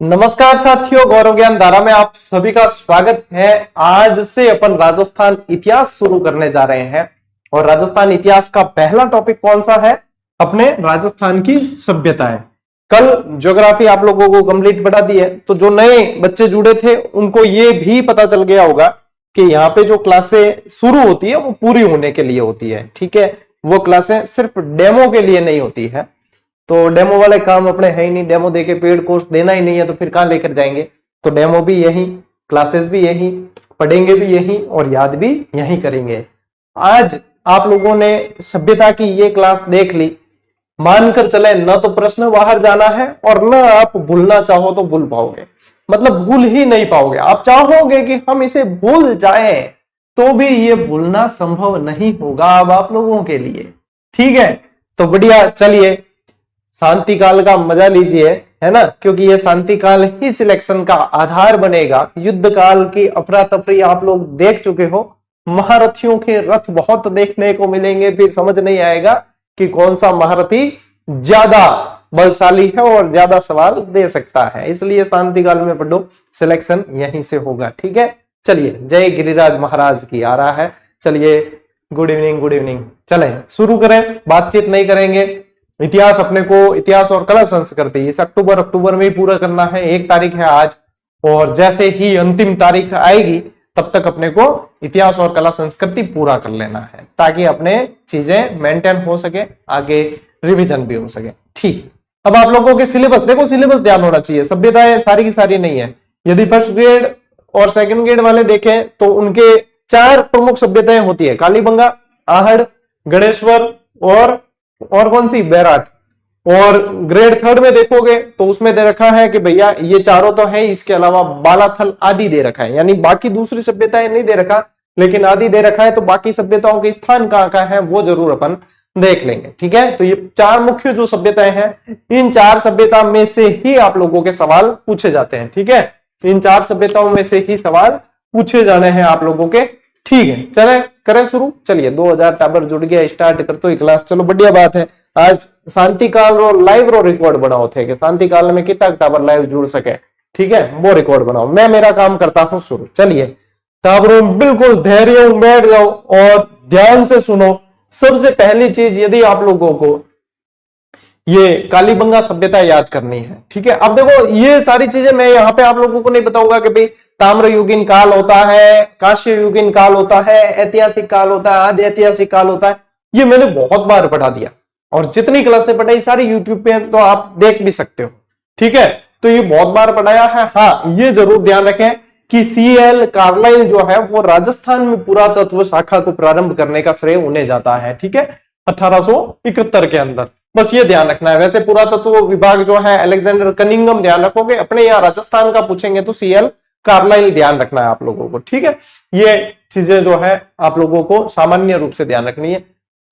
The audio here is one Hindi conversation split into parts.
नमस्कार साथियों, गौरव ज्ञान धारा में आप सभी का स्वागत है। आज से अपन राजस्थान इतिहास शुरू करने जा रहे हैं और राजस्थान इतिहास का पहला टॉपिक कौन सा है? अपने राजस्थान की सभ्यताएं। कल ज्योग्राफी आप लोगों को कंप्लीट पढ़ा दी है, तो जो नए बच्चे जुड़े थे उनको ये भी पता चल गया होगा कि यहाँ पे जो क्लासें शुरू होती है वो पूरी होने के लिए होती है। ठीक है, वो क्लासें सिर्फ डेमो के लिए नहीं होती है। तो डेमो वाले काम अपने है ही नहीं, डेमो देके पेड कोर्स देना ही नहीं है तो फिर कहां लेकर जाएंगे। तो डेमो भी यही, क्लासेस भी यही, पढ़ेंगे भी यही और याद भी यही करेंगे। आज आप लोगों ने सभ्यता की ये क्लास देख ली, मानकर चले न तो प्रश्न बाहर जाना है और न आप भूलना चाहो तो भूल पाओगे, मतलब भूल ही नहीं पाओगे। आप चाहोगे कि हम इसे भूल जाएं तो भी ये भूलना संभव नहीं होगा अब आप लोगों के लिए। ठीक है, तो बढ़िया, चलिए शांति काल का मजा लीजिए, है ना, क्योंकि ये शांति काल ही सिलेक्शन का आधार बनेगा। युद्ध काल की अफरा तफरी आप लोग देख चुके हो, महारथियों के रथ बहुत देखने को मिलेंगे, फिर समझ नहीं आएगा कि कौन सा महारथी ज्यादा बलशाली है और ज्यादा सवाल दे सकता है। इसलिए शांति काल में पढ़ो, सिलेक्शन यहीं से होगा। ठीक है, चलिए, जय गिरिराज महाराज की आ रहा है। चलिए, गुड इवनिंग, गुड इवनिंग। चलें शुरू करें, बातचीत नहीं करेंगे। इतिहास अपने को, इतिहास और कला संस्कृति इस अक्टूबर में ही पूरा करना है। 1 तारीख है आज, और जैसे ही अंतिम तारीख आएगी तब तक अपने को इतिहास और कला संस्कृति पूरा कर लेना है, ताकि अपने चीजें मेंटेन हो सके, आगे रिवीजन भी हो सके। ठीक, अब आप लोगों के सिलेबस देखो, सिलेबस ध्यान होना चाहिए। सभ्यताएं सारी की सारी नहीं है। यदि फर्स्ट ग्रेड और सेकंड ग्रेड वाले देखें तो उनके 4 प्रमुख सभ्यताएं होती है: कालीबंगा, आहड़, गणेश्वर और कौन सी, बैराट। और ग्रेड 3 में देखोगे तो उसमें दे रखा है कि भैया ये चारों तो है, इसके अलावा बालाथल आदि दे रखा है, यानी बाकी दूसरी सभ्यताएं नहीं दे रखा, लेकिन आदि दे रखा है। तो बाकी सभ्यताओं के स्थान कहाँ कहाँ है वो जरूर अपन देख लेंगे। ठीक है, तो ये 4 मुख्य जो सभ्यताएं हैं, इन 4 सभ्यता में से ही आप लोगों के सवाल पूछे जाते हैं। ठीक है, इन 4 सभ्यताओं में से ही सवाल पूछे जाने हैं आप लोगों के। ठीक है, चले करें शुरू। चलिए, 2000 टाबर जुड़ गया, स्टार्ट कर तो क्लास। चलो बढ़िया बात है। आज शांति काल रो लाइव रो रिकॉर्ड बनाओ थे कि शांति काल में कितना टाबर लाइव जुड़ सके। ठीक है, वो रिकॉर्ड बनाओ। मैं मेरा काम करता हूं शुरू। चलिए टाबरों, बिल्कुल धैर्य बैठ जाओ और ध्यान से सुनो। सबसे पहली चीज, यदि आप लोगों को ये कालीबंगा सभ्यता याद करनी है, ठीक है। अब देखो, ये सारी चीजें मैं यहाँ पे आप लोगों को नहीं बताऊंगा कि भाई ताम्रयुगीन काल होता है, कांस्य युगीन काल होता है, ऐतिहासिक काल होता है, आदि ऐतिहासिक काल होता है। ये मैंने बहुत बार पढ़ा दिया और जितनी क्लासें पढ़ाई सारी यूट्यूब पे, तो आप देख भी सकते हो। ठीक है, तो ये बहुत बार पढ़ाया है। हाँ, ये जरूर ध्यान रखें कि CL कार्लाइल जो है वो राजस्थान में पुरातत्व शाखा को प्रारंभ करने का श्रेय उन्हें जाता है। ठीक है, 1871 के अंदर, बस ये ध्यान रखना है। वैसे पुरातत्व विभाग जो है अलेक्जेंडर कनिंगम ध्यान रखोगे। अपने यहाँ राजस्थान का पूछेंगे तो CL कार्लाइल ध्यान रखना है आप लोगों को। ठीक है, ये चीजें जो है आप लोगों को सामान्य रूप से ध्यान रखनी है।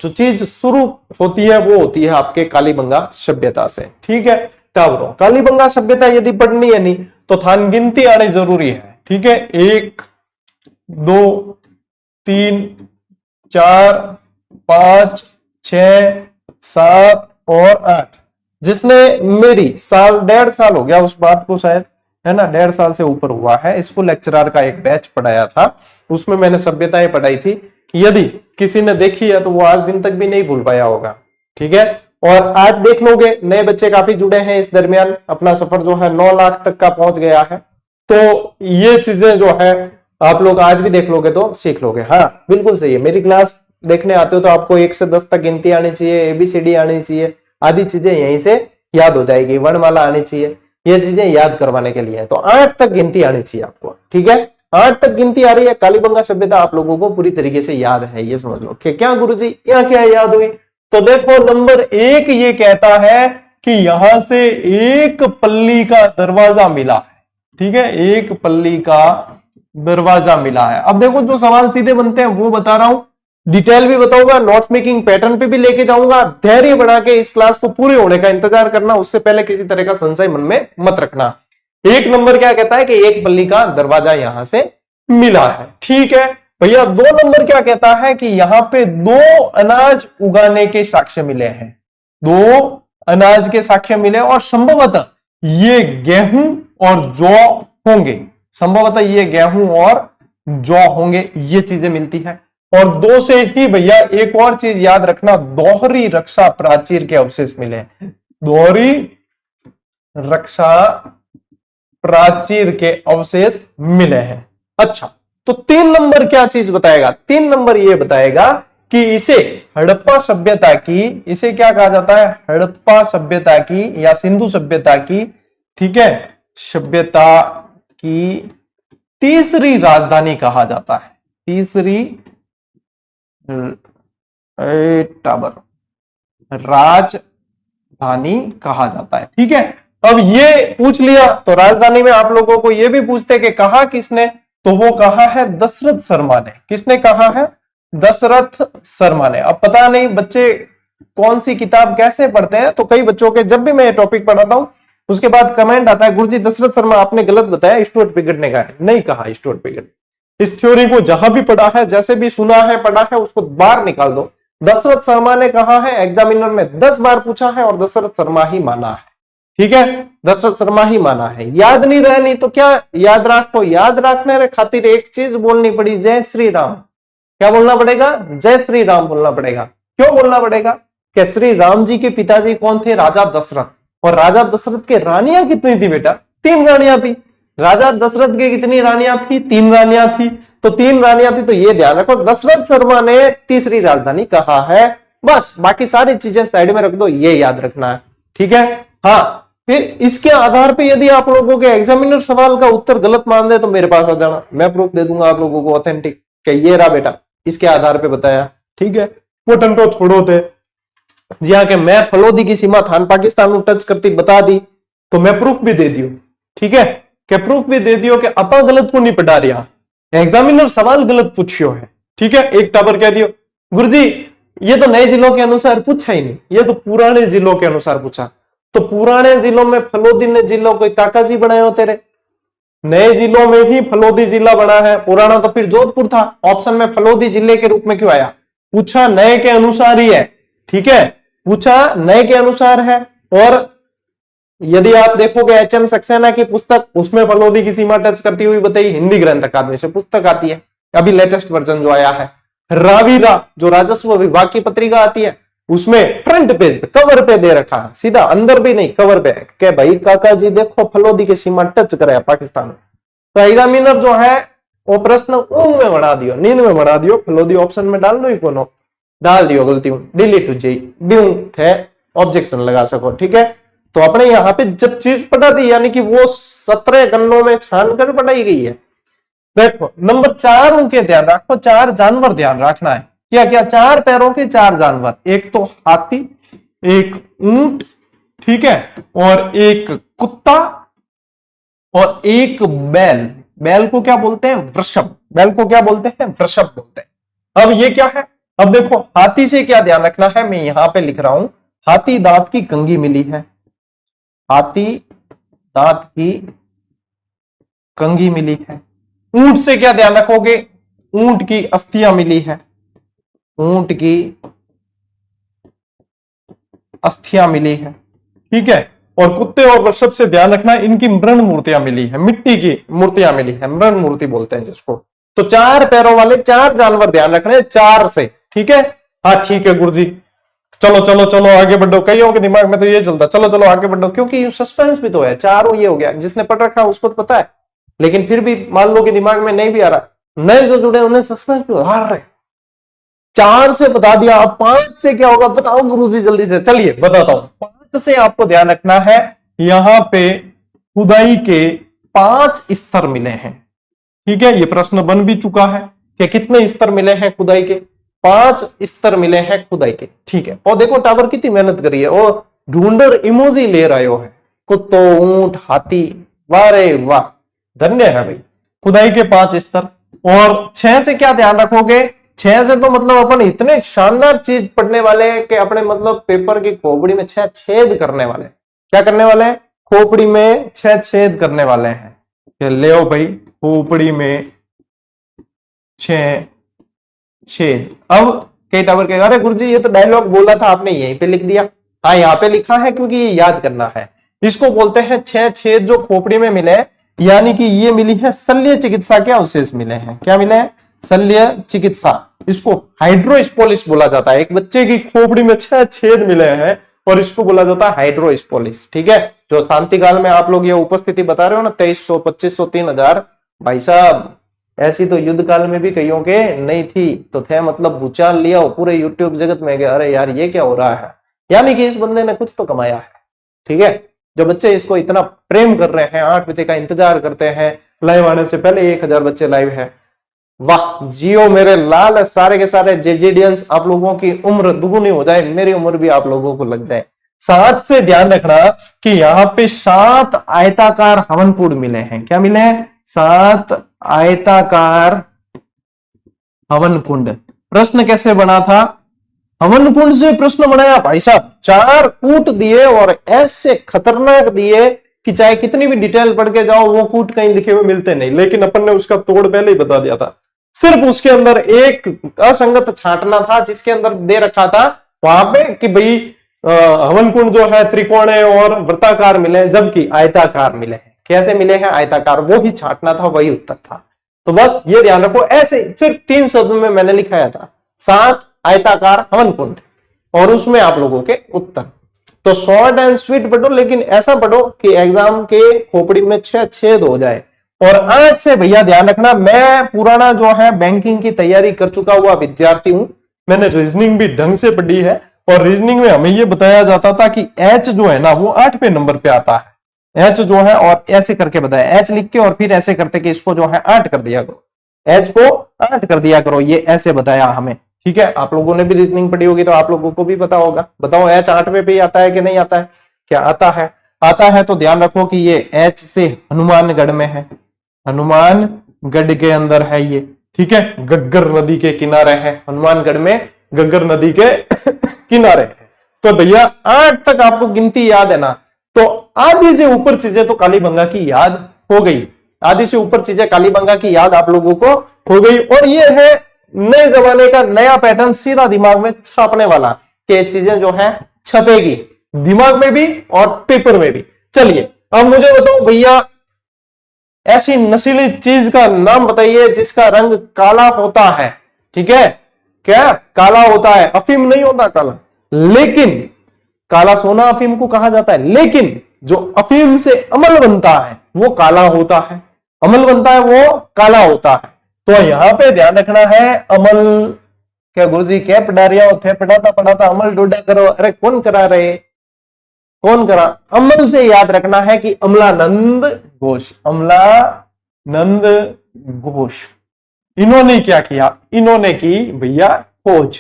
जो चीज शुरू होती है वो होती है आपके कालीबंगा सभ्यता से। ठीक है, टावरों, कालीबंगा सभ्यता यदि पढ़नी है नहीं तो थान गिनती आनी जरूरी है। ठीक है, 1 2 3 4 5 6 7 और 8। जिसने मेरी साल 1.5 साल हो गया उस बात को, शायद, है ना, 1.5 साल से ऊपर हुआ है, इसको लेक्चरर का एक बैच पढ़ाया था, उसमें मैंने सभ्यताएं पढ़ाई थी। यदि किसी ने देखी है तो वो आज दिन तक भी नहीं भूल पाया होगा। ठीक है, और आज देख लोगे, नए बच्चे काफी जुड़े हैं इस दरमियान, अपना सफर जो है 9 लाख तक का पहुंच गया है। तो ये चीजें जो है आप लोग आज भी देख लोगे तो सीख लोगे। हाँ, बिल्कुल सही है। मेरी क्लास देखने आते हो तो आपको 1 से 10 तक गिनती आनी चाहिए, ABCD आनी चाहिए, आदि चीजें यहीं से याद हो जाएगी, वर्णमाला आनी चाहिए, ये चीजें याद करवाने के लिए है। तो 8 तक गिनती आनी चाहिए आपको। ठीक है, 8 तक गिनती आ रही है। कालीबंगा सभ्यता आप लोगों को पूरी तरीके से याद है, ये समझ लो। क्या गुरुजी, यहाँ क्या याद हुई? तो देखो, नंबर 1 ये कहता है कि यहां से एक पल्ली का दरवाजा मिला है। ठीक है, एक पल्ली का दरवाजा मिला है। अब देखो, जो सवाल सीधे बनते हैं वो बता रहा हूं, डिटेल भी बताऊंगा, नोट्स मेकिंग पैटर्न पे भी लेके जाऊंगा। धैर्य बढ़ा के इस क्लास को पूरे होने का इंतजार करना, उससे पहले किसी तरह का संशय मन में मत रखना। 1 नंबर क्या कहता है कि एक पल्ली का दरवाजा यहां से मिला है। ठीक है भैया, 2 नंबर क्या कहता है कि यहां पे 2 अनाज उगाने के साक्ष्य मिले हैं। 2 अनाज के साक्ष्य मिले और संभवतः ये गेहूं और जौ होंगे। संभवतः ये गेहूं और जौ होंगे, ये चीजें मिलती है। और 2 से ही भैया एक और चीज याद रखना, दोहरी रक्षा प्राचीर के अवशेष मिले हैं। दोहरी रक्षा प्राचीर के अवशेष मिले हैं। अच्छा, तो 3 नंबर क्या चीज बताएगा? 3 नंबर ये बताएगा कि इसे हड़प्पा सभ्यता की, इसे क्या कहा जाता है? हड़प्पा सभ्यता की या सिंधु सभ्यता की, ठीक है, सभ्यता की तीसरी राजधानी कहा जाता है। तीसरी टावर राजधानी कहा जाता है। ठीक है, अब ये पूछ लिया तो राजधानी में आप लोगों को ये भी पूछते कि कहा किसने, तो वो कहा है दशरथ शर्मा ने। किसने कहा है? दशरथ शर्मा ने। अब पता नहीं बच्चे कौन सी किताब कैसे पढ़ते हैं, तो कई बच्चों के जब भी मैं ये टॉपिक पढ़ाता हूं उसके बाद कमेंट आता है, गुरुजी दशरथ शर्मा आपने गलत बताया, स्टुअर्ट पिगट ने कहा है। नहीं कहा स्टुअर्ट पिगट। इस थ्योरी को जहां भी पढ़ा है, जैसे भी सुना है, पढ़ा है, उसको बाहर निकाल दो। दशरथ शर्मा ने कहा है, एग्जामिनर ने 10 बार पूछा है और दशरथ शर्मा ही माना है। ठीक है, दशरथ शर्मा ही माना है। याद नहीं रहे नहीं तो क्या याद रखो, याद रखने रे खातिर एक चीज बोलनी पड़ी, जय श्री राम। क्या बोलना पड़ेगा? जय श्री राम बोलना पड़ेगा। क्यों बोलना पड़ेगा? कि श्री राम जी के पिताजी कौन थे? राजा दशरथ। और राजा दशरथ के रानियां कितनी थी बेटा? 3 रानियां थी। राजा दशरथ की कितनी रानियां थी? 3 रानियां थी। तो 3 रानियां थी, तो ये ध्यान रखो दशरथ शर्मा ने तीसरी राजधानी कहा है। बस बाकी सारी चीजें साइड में रख दो, ये याद रखना है। ठीक है, हाँ। फिर इसके आधार पे यदि आप लोगों के एग्जामिनर सवाल का उत्तर गलत मान दे तो मेरे पास आ जाना, मैं प्रूफ दे दूंगा आप लोगों को ऑथेंटिक कि ये रहा बेटा, इसके आधार पे बताया। ठीक है, वो टंटो छोड़ो थे जिया के मैं फलोदी की सीमा थान पाकिस्तान में टच करती बता दी, तो मैं प्रूफ भी दे दियो। ठीक है, कि प्रूफ भी दे दियो कि अपा गलत को नहीं पढ़ा रहा, एग्जामिनर सवाल गलत पूछियो है। ठीक है, एक टावर कह दियो गुरुजी ये तो नए जिलों के अनुसार पूछा ही नहीं, ये तो पुराने जिलों के अनुसार पूछा। तो पुराने जिलों में फलोदी ने जिलों कोई काका जी बनाए हो तेरे? नए जिलों में ही फलोदी जिला बना है, पुराना तो फिर जोधपुर था। ऑप्शन में फलोदी जिले के रूप में क्यों आया? पूछा नए के अनुसार ही है। ठीक है, पूछा नए के अनुसार है। और यदि आप देखोगे एच.एम. सक्सेना की पुस्तक, उसमें फलोदी की सीमा टच करती हुई बताई, हिंदी ग्रंथ अकादमी से पुस्तक आती है, अभी लेटेस्ट वर्जन जो आया है। रावीरा जो राजस्व विभाग की पत्रिका आती है, उसमें फ्रंट पेज पे कवर पे दे रखा है, सीधा अंदर भी नहीं कवर पे, के भाई काका जी देखो फलोदी की सीमा टच करे पाकिस्तान में। तो एग्जामिनर जो है वो प्रश्न ऊंग में बढ़ा दियो, नींद में बढ़ा दियो, फलोदी ऑप्शन में डाल दो ही कोनो, डाल दियो गलती डिलीट हो जाए थे, ऑब्जेक्शन लगा सको। ठीक है, तो अपने यहाँ पे जब चीज पढ़ा दी यानी कि वो 17 गन्नों में छान कर पढ़ाई गई है। देखो नंबर 4 उनके ध्यान रखो, 4 जानवर ध्यान रखना है। क्या क्या? 4 पैरों के 4 जानवर, एक तो हाथी, एक ऊंट, ठीक है, और एक कुत्ता और एक बैल। बैल को क्या बोलते हैं? वृषभ। बैल को क्या बोलते हैं? वृषभ बोलते हैं। अब ये क्या है? अब देखो हाथी से क्या ध्यान रखना है, मैं यहां पे लिख रहा हूं, हाथी दांत की कंघी मिली है, हाथी दांत की कंघी मिली है। ऊंट से क्या ध्यान रखोगे? ऊंट की अस्थियां मिली है, ऊंट की अस्थियां मिली है। ठीक है, और कुत्ते और वृषभ से ध्यान रखना, इनकी मृण मूर्तियां मिली है, मिट्टी की मूर्तियां मिली है, मृण मूर्ति बोलते हैं जिसको। तो 4 पैरों वाले 4 जानवर ध्यान रखने, 4 से। ठीक है, हाँ ठीक है गुरुजी, चलो चलो चलो आगे बढ़ो। कईयों के दिमाग में तो ये चलता, चलो चलो आगे बढ़ो, क्योंकि सस्पेंस भी तो है। 4 ये हो गया, जिसने पढ़ रखा उसको तो पता है, लेकिन फिर भी मान लो कि दिमाग में नहीं भी आ रहा, नए जो जुड़े उन्हें सस्पेंस भी हार रहे। 4 से बता दिया, अब 5 से क्या होगा बताओ गुरुजी जल्दी से। चलिए बताता हूं। 5 से आपको ध्यान रखना है, यहां पे खुदाई के 5 स्तर मिले हैं। ठीक है, ये प्रश्न बन भी चुका है कि कितने स्तर मिले हैं खुदाई के? 5 स्तर मिले हैं खुदाई के। ठीक है, और देखो टावर कितनी मेहनत करी है, और ढूंढर इमोजी ले रहे हो है, कुत्तो, ऊंट, हाथी, वाह रे वाह, धन्य है भाई। खुदाई के 5 स्तर। और 6 से क्या ध्यान रखोगे? 6 से तो मतलब अपन इतने शानदार चीज पढ़ने वाले हैं कि अपने मतलब पेपर की खोपड़ी में 6 छेद करने वाले। क्या करने वाले हैं? खोपड़ी में 6 छेद करने वाले हैं। ले आओ भाई, खोपड़ी में 6 छेद। अब कई टावर कहेगा अरे गुरुजी ये तो डायलॉग बोला था आपने, यहीं पे लिख दिया। हाँ यहाँ पे लिखा है क्योंकि ये याद करना है। इसको बोलते हैं 6 छेद जो खोपड़ी में मिले, यानी कि ये मिली है शल्य चिकित्सा के अवशेष मिले हैं। क्या मिले हैं? शल्य चिकित्सा। इसको हाइड्रोस्पोलिस बोला जाता है। एक बच्चे की खोपड़ी में 6 छेद मिले हैं और इसको बोला जाता है हाइड्रोस्पोलिस। ठीक है, जो शांति काल में आप लोग ये उपस्थिति बता रहे हो ना 2300, 2500, 3000, भाई साहब ऐसी तो युद्ध काल में भी कईयों के नहीं थी, तो थे मतलब भूचाल लिया हो पूरे यूट्यूब जगत में गया, अरे यार ये क्या हो रहा है, यानी कि इस बंदे ने कुछ तो कमाया है। ठीक है, जो बच्चे इसको इतना प्रेम कर रहे हैं, 8 बजे का इंतजार करते हैं, लाइव आने से पहले 1000 बच्चे लाइव है, वाह जियो मेरे लाल। सारे के सारे जेजेडियंस, आप लोगों की उम्र दुगुनी हो जाए, मेरी उम्र भी आप लोगों को लग जाए। साथ से ध्यान रखना कि यहाँ पे 7 आयताकार हवन कुंड मिले हैं। क्या मिले हैं? 7 आयताकार हवन कुंड। प्रश्न कैसे बना था? हवन कुंड से प्रश्न बनाया भाई साहब, 4 कूट दिए और ऐसे खतरनाक दिए कि चाहे कितनी भी डिटेल पढ़ के जाओ वो कूट कहीं लिखे हुए मिलते नहीं, लेकिन अपन ने उसका तोड़ पहले ही बता दिया था। सिर्फ उसके अंदर एक असंगत छांटना था, जिसके अंदर दे रखा था वहां पे कि भाई हवन कुंड जो है त्रिकोणीय और वृत्ताकार मिले, जबकि आयताकार मिले हैं। कैसे मिले हैं? आयताकार। वो ही छांटना था, वही उत्तर था। तो बस ये ध्यान रखो, ऐसे सिर्फ 3 शब्द में मैंने लिखाया था, 7 आयताकार हवन कुंड, और उसमें आप लोगों के उत्तर। तो शॉर्ट एंड स्वीट पढ़ो, लेकिन ऐसा पढ़ो कि एग्जाम के खोपड़ी में 6 छेद हो जाए। और आज से भैया ध्यान रखना, मैं पुराना जो है बैंकिंग की तैयारी कर चुका हुआ विद्यार्थी हूं। मैंने रीजनिंग भी ढंग से पढ़ी है, और रीजनिंग में हमें यह बताया जाता था कि एच जो है ना वो 8वें नंबर पे आता है। एच जो है, और ऐसे करके बताया, एच लिख के और फिर ऐसे करते कि इसको जो है 8 कर दिया करो, एच को 8 कर दिया करो, ये ऐसे बताया हमें। ठीक है, आप लोगों ने भी रीजनिंग पढ़ी होगी तो आप लोगों को भी पता होगा। बताओ एच 8वें पे आता है कि नहीं आता है? क्या आता है? आता है। तो ध्यान रखो कि ये एच से हनुमानगढ़ में है, हनुमानगढ़ के अंदर है ये। ठीक है, गग्गर नदी के किनारे है, हनुमानगढ़ में गग्गर नदी के किनारे है। तो भैया 8 तक आपको गिनती याद है ना, तो आधी से ऊपर चीजें तो कालीबंगा की याद हो गई, आधी से ऊपर चीजें कालीबंगा की याद आप लोगों को हो गई। और ये है नए जमाने का नया पैटर्न, सीधा दिमाग में छापने वाला, कि चीजें जो है छपेगी दिमाग में भी और पेपर में भी। चलिए अब मुझे बताओ भैया, ऐसी नशीली चीज का नाम बताइए जिसका रंग काला होता है। ठीक है, क्या काला होता है? अफीम नहीं होता काला, लेकिन काला सोना अफीम को कहा जाता है, लेकिन जो अफीम से अमल बनता है वो काला होता है, अमल बनता है वो काला होता है। तो यहां पे ध्यान रखना है, अमल क्या गुरुजी क्या पढ़ा रहे हो थे, पढ़ाता पढ़ाता अमल डोडा करो, अरे कौन करा रहे, कौन करा? अमल से याद रखना है कि अमलानंद घोष, अमलानंद घोष। इन्होंने क्या किया? इन्होंने की भैया खोज,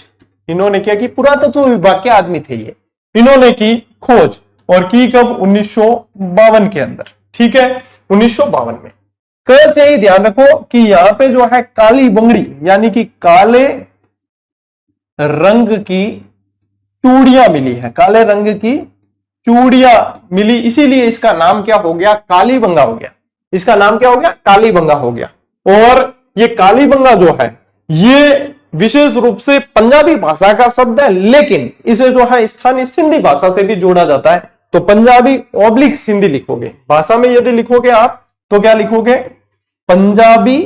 इन्होंने क्या की? पुरातत्व विभाग के आदमी थे ये, इन्होंने की खोज, और की कब? 1952 के अंदर। ठीक है, 1952 में। कैसे ही ध्यान रखो कि यहां पे जो है काली बंगड़ी, यानी कि काले रंग की चूड़ियां मिली है, काले रंग की चूड़ियां मिली, इसीलिए इसका नाम क्या हो गया? कालीबंगा हो गया। इसका नाम क्या हो गया? कालीबंगा हो गया। और ये कालीबंगा जो है ये विशेष रूप से पंजाबी भाषा का शब्द है, लेकिन इसे जो है स्थानीय सिंधी भाषा से भी जोड़ा जाता है। तो पंजाबी ऑब्लिक सिंधी लिखोगे, भाषा में यदि लिखोगे आप तो क्या लिखोगे? पंजाबी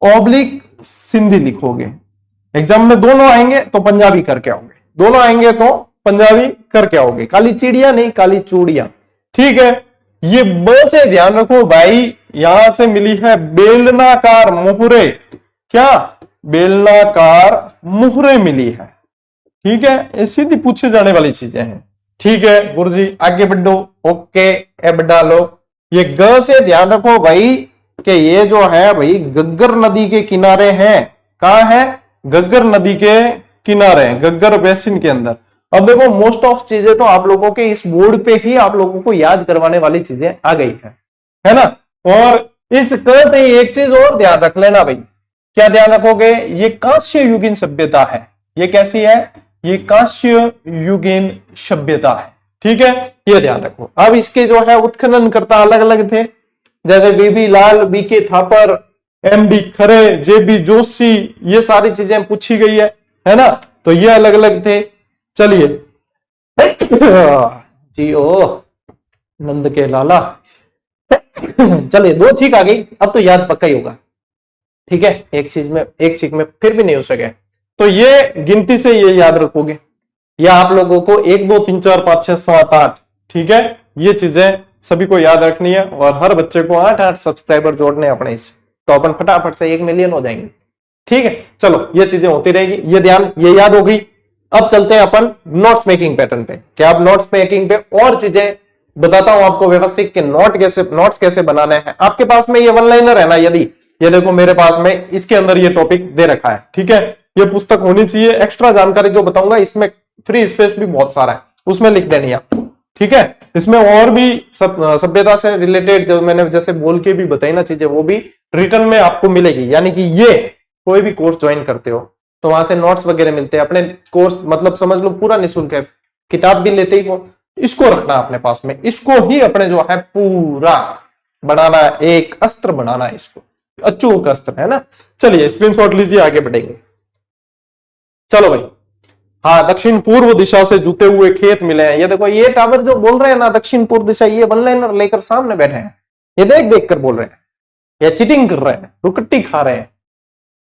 ऑब्लिक सिंधी लिखोगे। एग्जाम में दोनों आएंगे तो पंजाबी करके आओगे, दोनों आएंगे तो पंजाबी करके आओगे। काली चिड़िया नहीं, काली चूड़िया। ठीक है, ये ब से ध्यान रखो भाई, यहां से मिली है बेलनाकार मुहरे। क्या? बेलनाकार मुहरे मिली है। ठीक है, ये सीधी पूछे जाने वाली चीजें हैं। ठीक है गुरुजी आगे बढ़ो। ओके, अब डालो। ये ग से ध्यान रखो भाई कि ये जो है भाई गग्गर नदी के किनारे है। कहां है? गग्गर नदी के किनारे, गग्गर बेसिन के अंदर। अब देखो मोस्ट ऑफ चीजें तो आप लोगों के इस बोर्ड पे ही आप लोगों को याद करवाने वाली चीजें आ गई है ना। और इस क से एक चीज और ध्यान रख लेना भाई, क्या ध्यान रखोगे? ये कांस्य युगीन सभ्यता है। ये कैसी है? ये कांस्य युगीन सभ्यता है। ठीक है, ये ध्यान रखो। अब इसके जो है उत्खनन करता अलग अलग थे, जैसे बीबी लाल, बीके थापर, एमडी खरे, जेबी जोशी, ये सारी चीजें पूछी गई है ना। तो ये अलग अलग थे। चलिए जी ओ नंद के लाला। चलिए, 2 ठीक आ गई, अब तो याद पक्का ही होगा। ठीक है, एक चीज में फिर भी नहीं हो सके तो ये गिनती से ये याद रखोगे, या आप लोगों को 1 2 3 4 5 6 7 8, ठीक है, ये चीजें सभी को याद रखनी है और हर बच्चे को 8 सब्सक्राइबर जोड़ने अपने इस, तो अपन फटाफट से 1 मिलियन हो जाएंगे। ठीक है, चलो ये चीजें होती रहेगी, ये याद हो गई। अब चलते हैं अपन नोट्स मेकिंग पैटर्न पे। क्या अब नोट्स मेकिंग पे और चीजें बताता हूं आपको व्यवस्थित कि नोट्स कैसे बनाने हैं। आपके पास में ये वन लाइनर है ना, यदि ये देखो मेरे पास में इसके अंदर ये टॉपिक दे रखा है, ठीक है, ये पुस्तक होनी चाहिए। एक्स्ट्रा जानकारी जो बताऊंगा इसमें फ्री स्पेस भी बहुत सारा है, उसमें लिख देनी आप। ठीक है, इसमें और भी सभ्यता से रिलेटेड जो मैंने जैसे बोल के भी बताई ना चीजें, वो भी रिटर्न में आपको मिलेगी। यानी कि ये कोई भी कोर्स ज्वाइन करते हो तो वहां से नोट्स वगैरह मिलते हैं। अपने कोर्स मतलब समझ लो पूरा निःशुल्क है, किताब भी लेते ही हो, इसको रखना अपने पास में, इसको ही अपने जो है पूरा बनाना, एक अस्त्र बनाना है इसको, अचूक अस्त्र है ना। चलिए स्क्रीनशॉट लीजिए, आगे बढ़ेंगे। चलो भाई, हाँ, दक्षिण पूर्व दिशा से जुते हुए खेत मिले हैं। ये देखो, ये टावर जो बोल रहे हैं ना दक्षिण पूर्व दिशा, ये वन लाइनर लेकर सामने बैठे हैं, ये देख देख कर बोल रहे हैं, ये चीटिंग कर रहे हैं, रुकट्टी खा रहे हैं।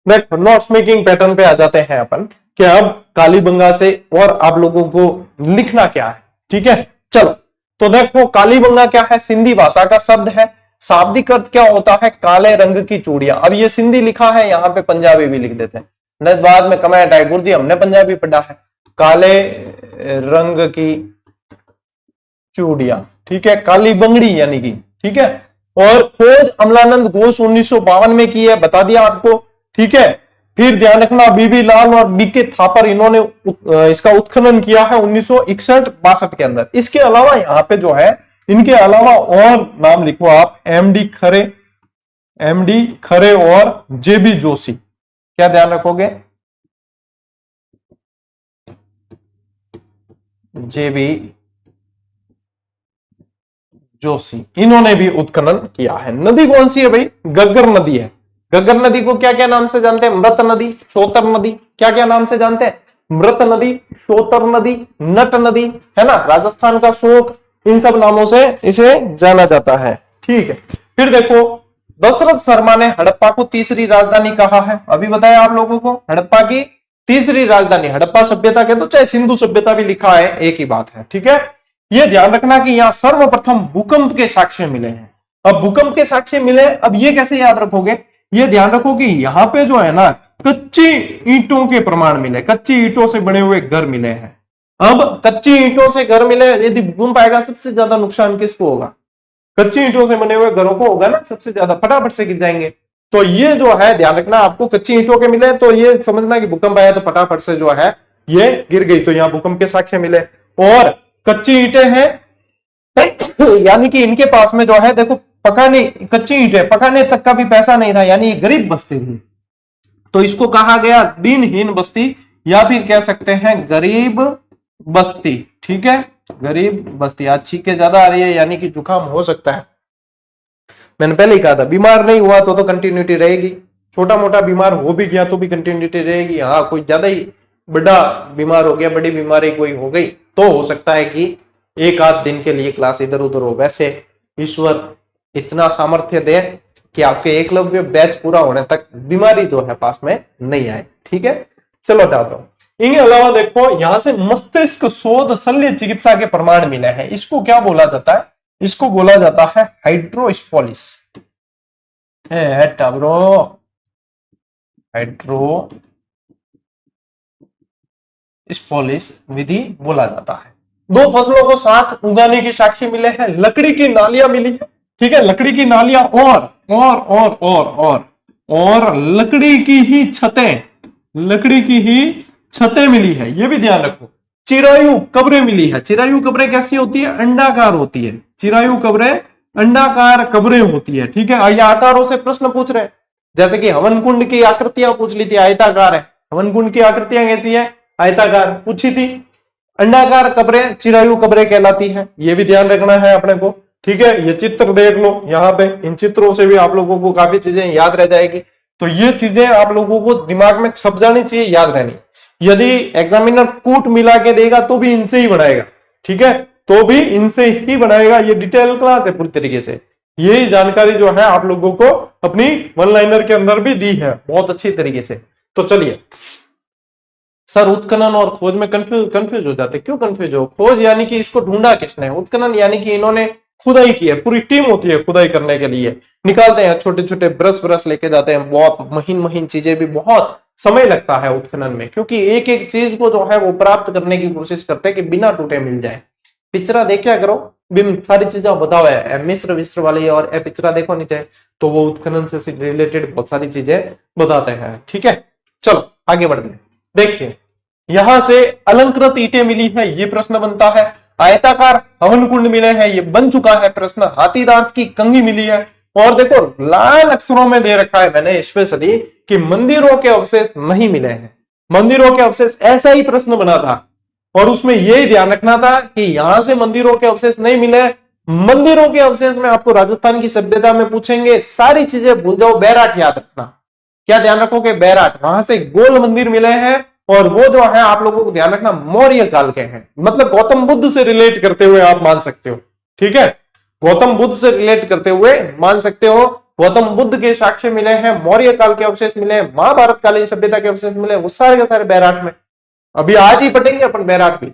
देखो नोट्स मेकिंग पैटर्न पे आ जाते हैं अपन कि अब कालीबंगा से और आप लोगों को लिखना क्या है। ठीक है, चलो तो देखो कालीबंगा क्या है, सिंधी भाषा का शब्द है। शाब्दिक अर्थ क्या होता है, काले रंग की चूड़ियां। अब ये सिंधी लिखा है, यहाँ पे पंजाबी भी लिख देते हैं, नहीं बाद में कमेंट आए गुरु जी हमने पंजाबी पढ़ा है। काले रंग की चूड़ियां, ठीक है, काली बंगड़ी यानी कि, ठीक है। और खोज अमलानंद घोष 1952 में की है, बता दिया आपको। ठीक है, फिर ध्यान रखना बीबी लाल और बीके थापर, इन्होंने इसका उत्खनन किया है 1961-62 के अंदर। इसके अलावा यहाँ पे जो है, इनके अलावा और नाम लिखो आप, एमडी खरे और जेबी जोशी। क्या ध्यान रखोगे, जेबी जोशी, इन्होंने भी उत्खनन किया है। नदी कौन सी है भाई, गग्गर नदी है। गग्गर नदी को क्या क्या नाम से जानते हैं, मृत नदी, शोतर नदी, क्या क्या नाम से जानते हैं, मृत नदी, शोतर नदी, नट नदी, है ना, राजस्थान का शोक, इन सब नामों से इसे जाना जाता है। ठीक है, फिर देखो दशरथ शर्मा ने हड़प्पा को तीसरी राजधानी कहा है, अभी बताया आप लोगों को, हड़प्पा की तीसरी राजधानी, हड़प्पा सभ्यता के तो चाहे सिंधु सभ्यता भी लिखा है, एक ही बात है। ठीक है, ये ध्यान रखना कि यहां सर्वप्रथम भूकंप के साक्ष्य मिले हैं। अब भूकंप के साक्ष्य मिले, अब ये कैसे याद रखोगे, ये ध्यान रखो कि यहां पे जो है ना कच्ची ईंटों के प्रमाण मिले, कच्ची ईंटों से बने हुए घर मिले हैं। अब कच्ची ईंटों से घर मिले, यदि भूकंप आएगा सबसे ज्यादा नुकसान किसको होगा, कच्ची ईंटों से बने हुए घरों को होगा ना, सबसे ज्यादा फटाफट से गिर जाएंगे। तो ये जो है ध्यान रखना, आपको कच्ची ईंटों के मिले तो ये समझना कि भूकंप आया तो फटाफट से जो है ये गिर गई, तो यहाँ भूकंप के साक्ष्य मिले। और कच्ची ईंटें हैं यानी कि इनके पास में जो है देखो पकाने, कच्ची ईंटें पकाने तक का भी पैसा नहीं था, यानी गरीब बस्ती थी, तो इसको कहा गया दिनहीन बस्ती, या फिर कह सकते हैं गरीब बस्ती। ठीक है, गरीब बस्ती। आज छींके ज्यादा आ रही है, यानी कि जुकाम हो सकता है, मैंने पहले ही कहा था, बीमार नहीं हुआ तो कंटिन्यूटी रहेगी, छोटा मोटा बीमार हो भी गया तो भी कंटिन्यूटी रहेगी। हाँ, कोई ज्यादा ही बड़ा बीमार हो गया, बड़ी बीमारी कोई हो गई, तो हो सकता है कि एक आध दिन के लिए क्लास इधर उधर हो। वैसे ईश्वर इतना सामर्थ्य दे कि आपके एकलव्य बैच पूरा होने तक बीमारी जो है पास में नहीं आए। ठीक है, चलो हटाता हूं। इनके अलावा देखो यहां से मस्तिष्क शोध शल्य चिकित्सा के प्रमाण मिले हैं। इसको क्या बोला जाता है, इसको बोला जाता है हाइड्रोस्पोलिस, हाइड्रोस्पोलिस विधि बोला जाता है। 2 फसलों को साथ उगाने के साक्ष्य मिले हैं, लकड़ी की नालियां मिली है। ठीक है, लकड़ी की नालियां और लकड़ी की ही छतें मिली है, ये भी ध्यान रखो। चिरायु कब्रें मिली है। चिरायु कब्रें कैसी होती है, अंडाकार होती है, चिरायु कब्रें अंडाकार कब्रें होती है। ठीक है, ये आकारों से प्रश्न पूछ रहे हैं, जैसे कि हवन कुंड की आकृतियां पूछ ली थी, आयताकार है, हवन कुंड की आकृतियां कैसी है, आयताकार पूछी थी। अंडाकार कब्रें चिरायु कब्रें कहलाती है, ये भी ध्यान रखना है अपने को। ठीक है, ये चित्र देख लो यहाँ पे, इन चित्रों से भी आप लोगों को काफी चीजें याद रह जाएगी, तो ये चीजें आप लोगों को दिमाग में छप जानी चाहिए, याद रहनी। यदि एग्जामिनर कूट मिला के देगा तो भी इनसे ही बनाएगा। ठीक है, तो भी इनसे ही बनाएगा। ये डिटेल क्लास है पूरी तरीके से। यही जानकारी जो है आप लोगों को अपनी वन लाइनर के अंदर भी दी है बहुत अच्छी तरीके से। तो चलिए, सर उत्खनन और खोज में कंफ्यूज हो जाते, क्यों कंफ्यूज हो? खोज यानी कि इसको ढूंढा किसने, उत्खनन यानी कि इन्होंने खुदाई की है, पूरी टीम होती है खुदाई करने के लिए, निकालते हैं छोटे छोटे ब्रश लेके जाते हैं, बहुत महीन महीन चीजें भी, बहुत समय लगता है उत्खनन में, क्योंकि एक एक चीज को जो है वो प्राप्त करने की कोशिश करते हैं कि बिना टूटे मिल जाए। पिक्चरा देखा करो, बिन सारी चीजें बताओ है, मिस्र विस्र वाली और ए पिक्चरा देखो नीचे, तो वो उत्खनन से रिलेटेड बहुत सारी चीजें बताते हैं। ठीक है, चलो आगे बढ़ते हैं। देखिए, यहां से अलंकृत ईंटें मिली है, ये प्रश्न बनता है। आयताकार हवन कुंड मिले हैं, ये बन चुका है प्रश्न। हाथी दांत की कंघी मिली है, और देखो लाल अक्षरों में दे रखा है मैंने स्पेशली कि मंदिरों के अवशेष नहीं मिले हैं। मंदिरों के अवशेष, ऐसा ही प्रश्न बना था, और उसमें यही ध्यान रखना था कि यहां से मंदिरों के अवशेष नहीं मिले। मंदिरों के अवशेष में आपको राजस्थान की सभ्यता में पूछेंगे, सारी चीजें भूल जाओ, बैराट याद रखना। क्या ध्यान रखोगे? बैराट, वहां से गोल मंदिर मिले हैं, और वो जो है आप लोगों को ध्यान रखना मौर्य काल के हैं, मतलब गौतम बुद्ध से रिलेट करते हुए आप मान सकते हो। ठीक है, गौतम बुद्ध से रिलेट करते हुए मान सकते हो। गौतम बुद्ध के साक्ष्य मिले हैं, मौर्य काल के अवशेष मिले हैं, महाभारत कालीन सभ्यता के अवशेष मिले, वो सारे के सारे बैराट में। अभी आज ही पढ़ेंगे अपन बैराट भी,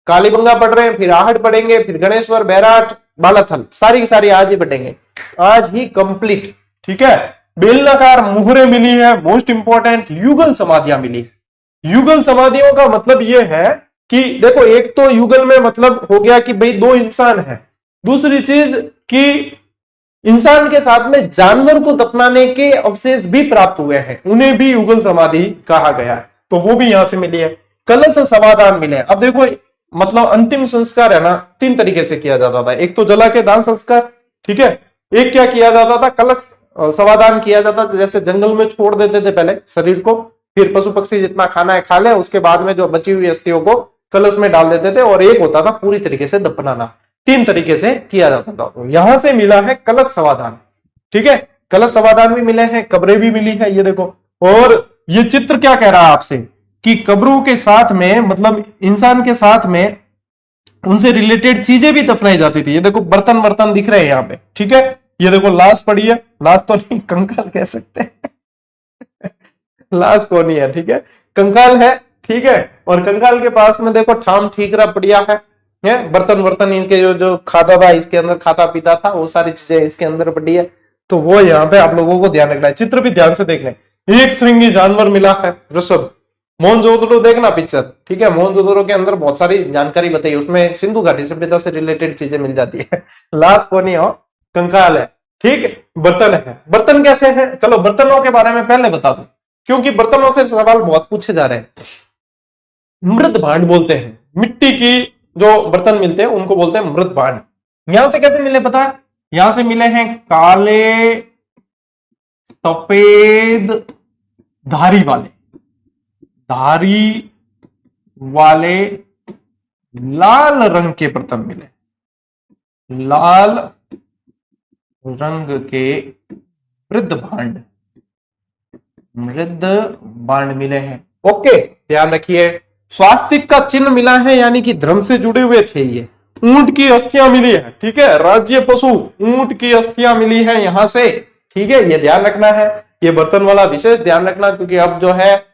कालीबंगा पढ़ रहे हैं, फिर आहट पढ़ेंगे, फिर गणेश्वर, बैराट, बालाथल, सारी की सारी आज ही पढ़ेंगे, आज ही कंप्लीट। ठीक है, बेलनाकार मुहरे मिली है, मोस्ट इंपॉर्टेंट। युगल समाधियां मिली है। युगल समाधियों का मतलब यह है कि देखो, एक तो युगल में मतलब हो गया कि भाई दो इंसान है, दूसरी चीज कि इंसान के साथ में जानवर को दफनाने के अवशेष भी प्राप्त हुए हैं, उन्हें भी युगल समाधि कहा गया है, तो वो भी यहां से मिली है। कलश समाधान मिले। अब देखो, मतलब अंतिम संस्कार है ना, तीन तरीके से किया जाता था। एक तो जला के दान संस्कार, ठीक है, एक क्या किया जाता था, कलश समाधान किया जाता था, जैसे जंगल में छोड़ देते थे पहले शरीर को, फिर पशु पक्षी जितना खाना है खा ले, उसके बाद में जो बची हुई अस्थियों को कलश में डाल देते थे, और एक होता था पूरी तरीके से दफनाना। तीन तरीके से किया जाता था, तो यहां से मिला है कलश समाधान। ठीक है, कलश समाधान भी मिले हैं, कब्रें भी मिली है, ये देखो। और ये चित्र क्या कह रहा है आपसे कि कब्रों के साथ में, मतलब इंसान के साथ में उनसे रिलेटेड चीजें भी दफनाई जाती थी। ये देखो बर्तन वर्तन दिख रहे हैं यहाँ पे। ठीक है, ये देखो लाश पड़ी है, लाश तो नहीं, कंकाल कह सकते हैं लाश को नहीं है, ठीक है, कंकाल है। ठीक है, और कंकाल के पास में देखो ठाम ठीकरा पड़िया है, बर्तन वर्तन इनके जो खाता था, इसके अंदर खाता पीता था, वो सारी चीजें इसके अंदर पड़ी है। तो वो यहाँ पे आप लोगों को ध्यान रखना है, चित्र भी ध्यान से देखना है। एक श्रृंगी जानवर मिला है, वृषभ। मोहनजोदड़ो देखना पिक्चर, ठीक है, मोहनजोदड़ो के अंदर बहुत सारी जानकारी बताई, उसमें सिंधु घाटी सभ्यता से रिलेटेड चीजें मिल जाती है। लाश को नहीं हो, कंकाल है। ठीक है, बर्तन है। बर्तन कैसे है, चलो बर्तनों के बारे में पहले बता दो, क्योंकि बर्तनों से सवाल बहुत पूछे जा रहे हैं। मृत भांड बोलते हैं, मिट्टी की जो बर्तन मिलते हैं उनको बोलते हैं मृत भांड। यहां से कैसे मिले पता है? यहां से मिले हैं काले, सफेद, धारी वाले लाल रंग के बर्तन मिले, लाल रंग के मृद भांड मिले हैं। ओके, ध्यान रखिए। स्वास्तिक का चिन्ह मिला है, यानी कि धर्म से जुड़े हुए थे ये। ऊंट की अस्थियां मिली है, ठीक है, राज्य पशु ऊंट की अस्थियां मिली है यहां से। ठीक है, ये ध्यान रखना है, ये बर्तन वाला विशेष ध्यान रखना, क्योंकि अब जो है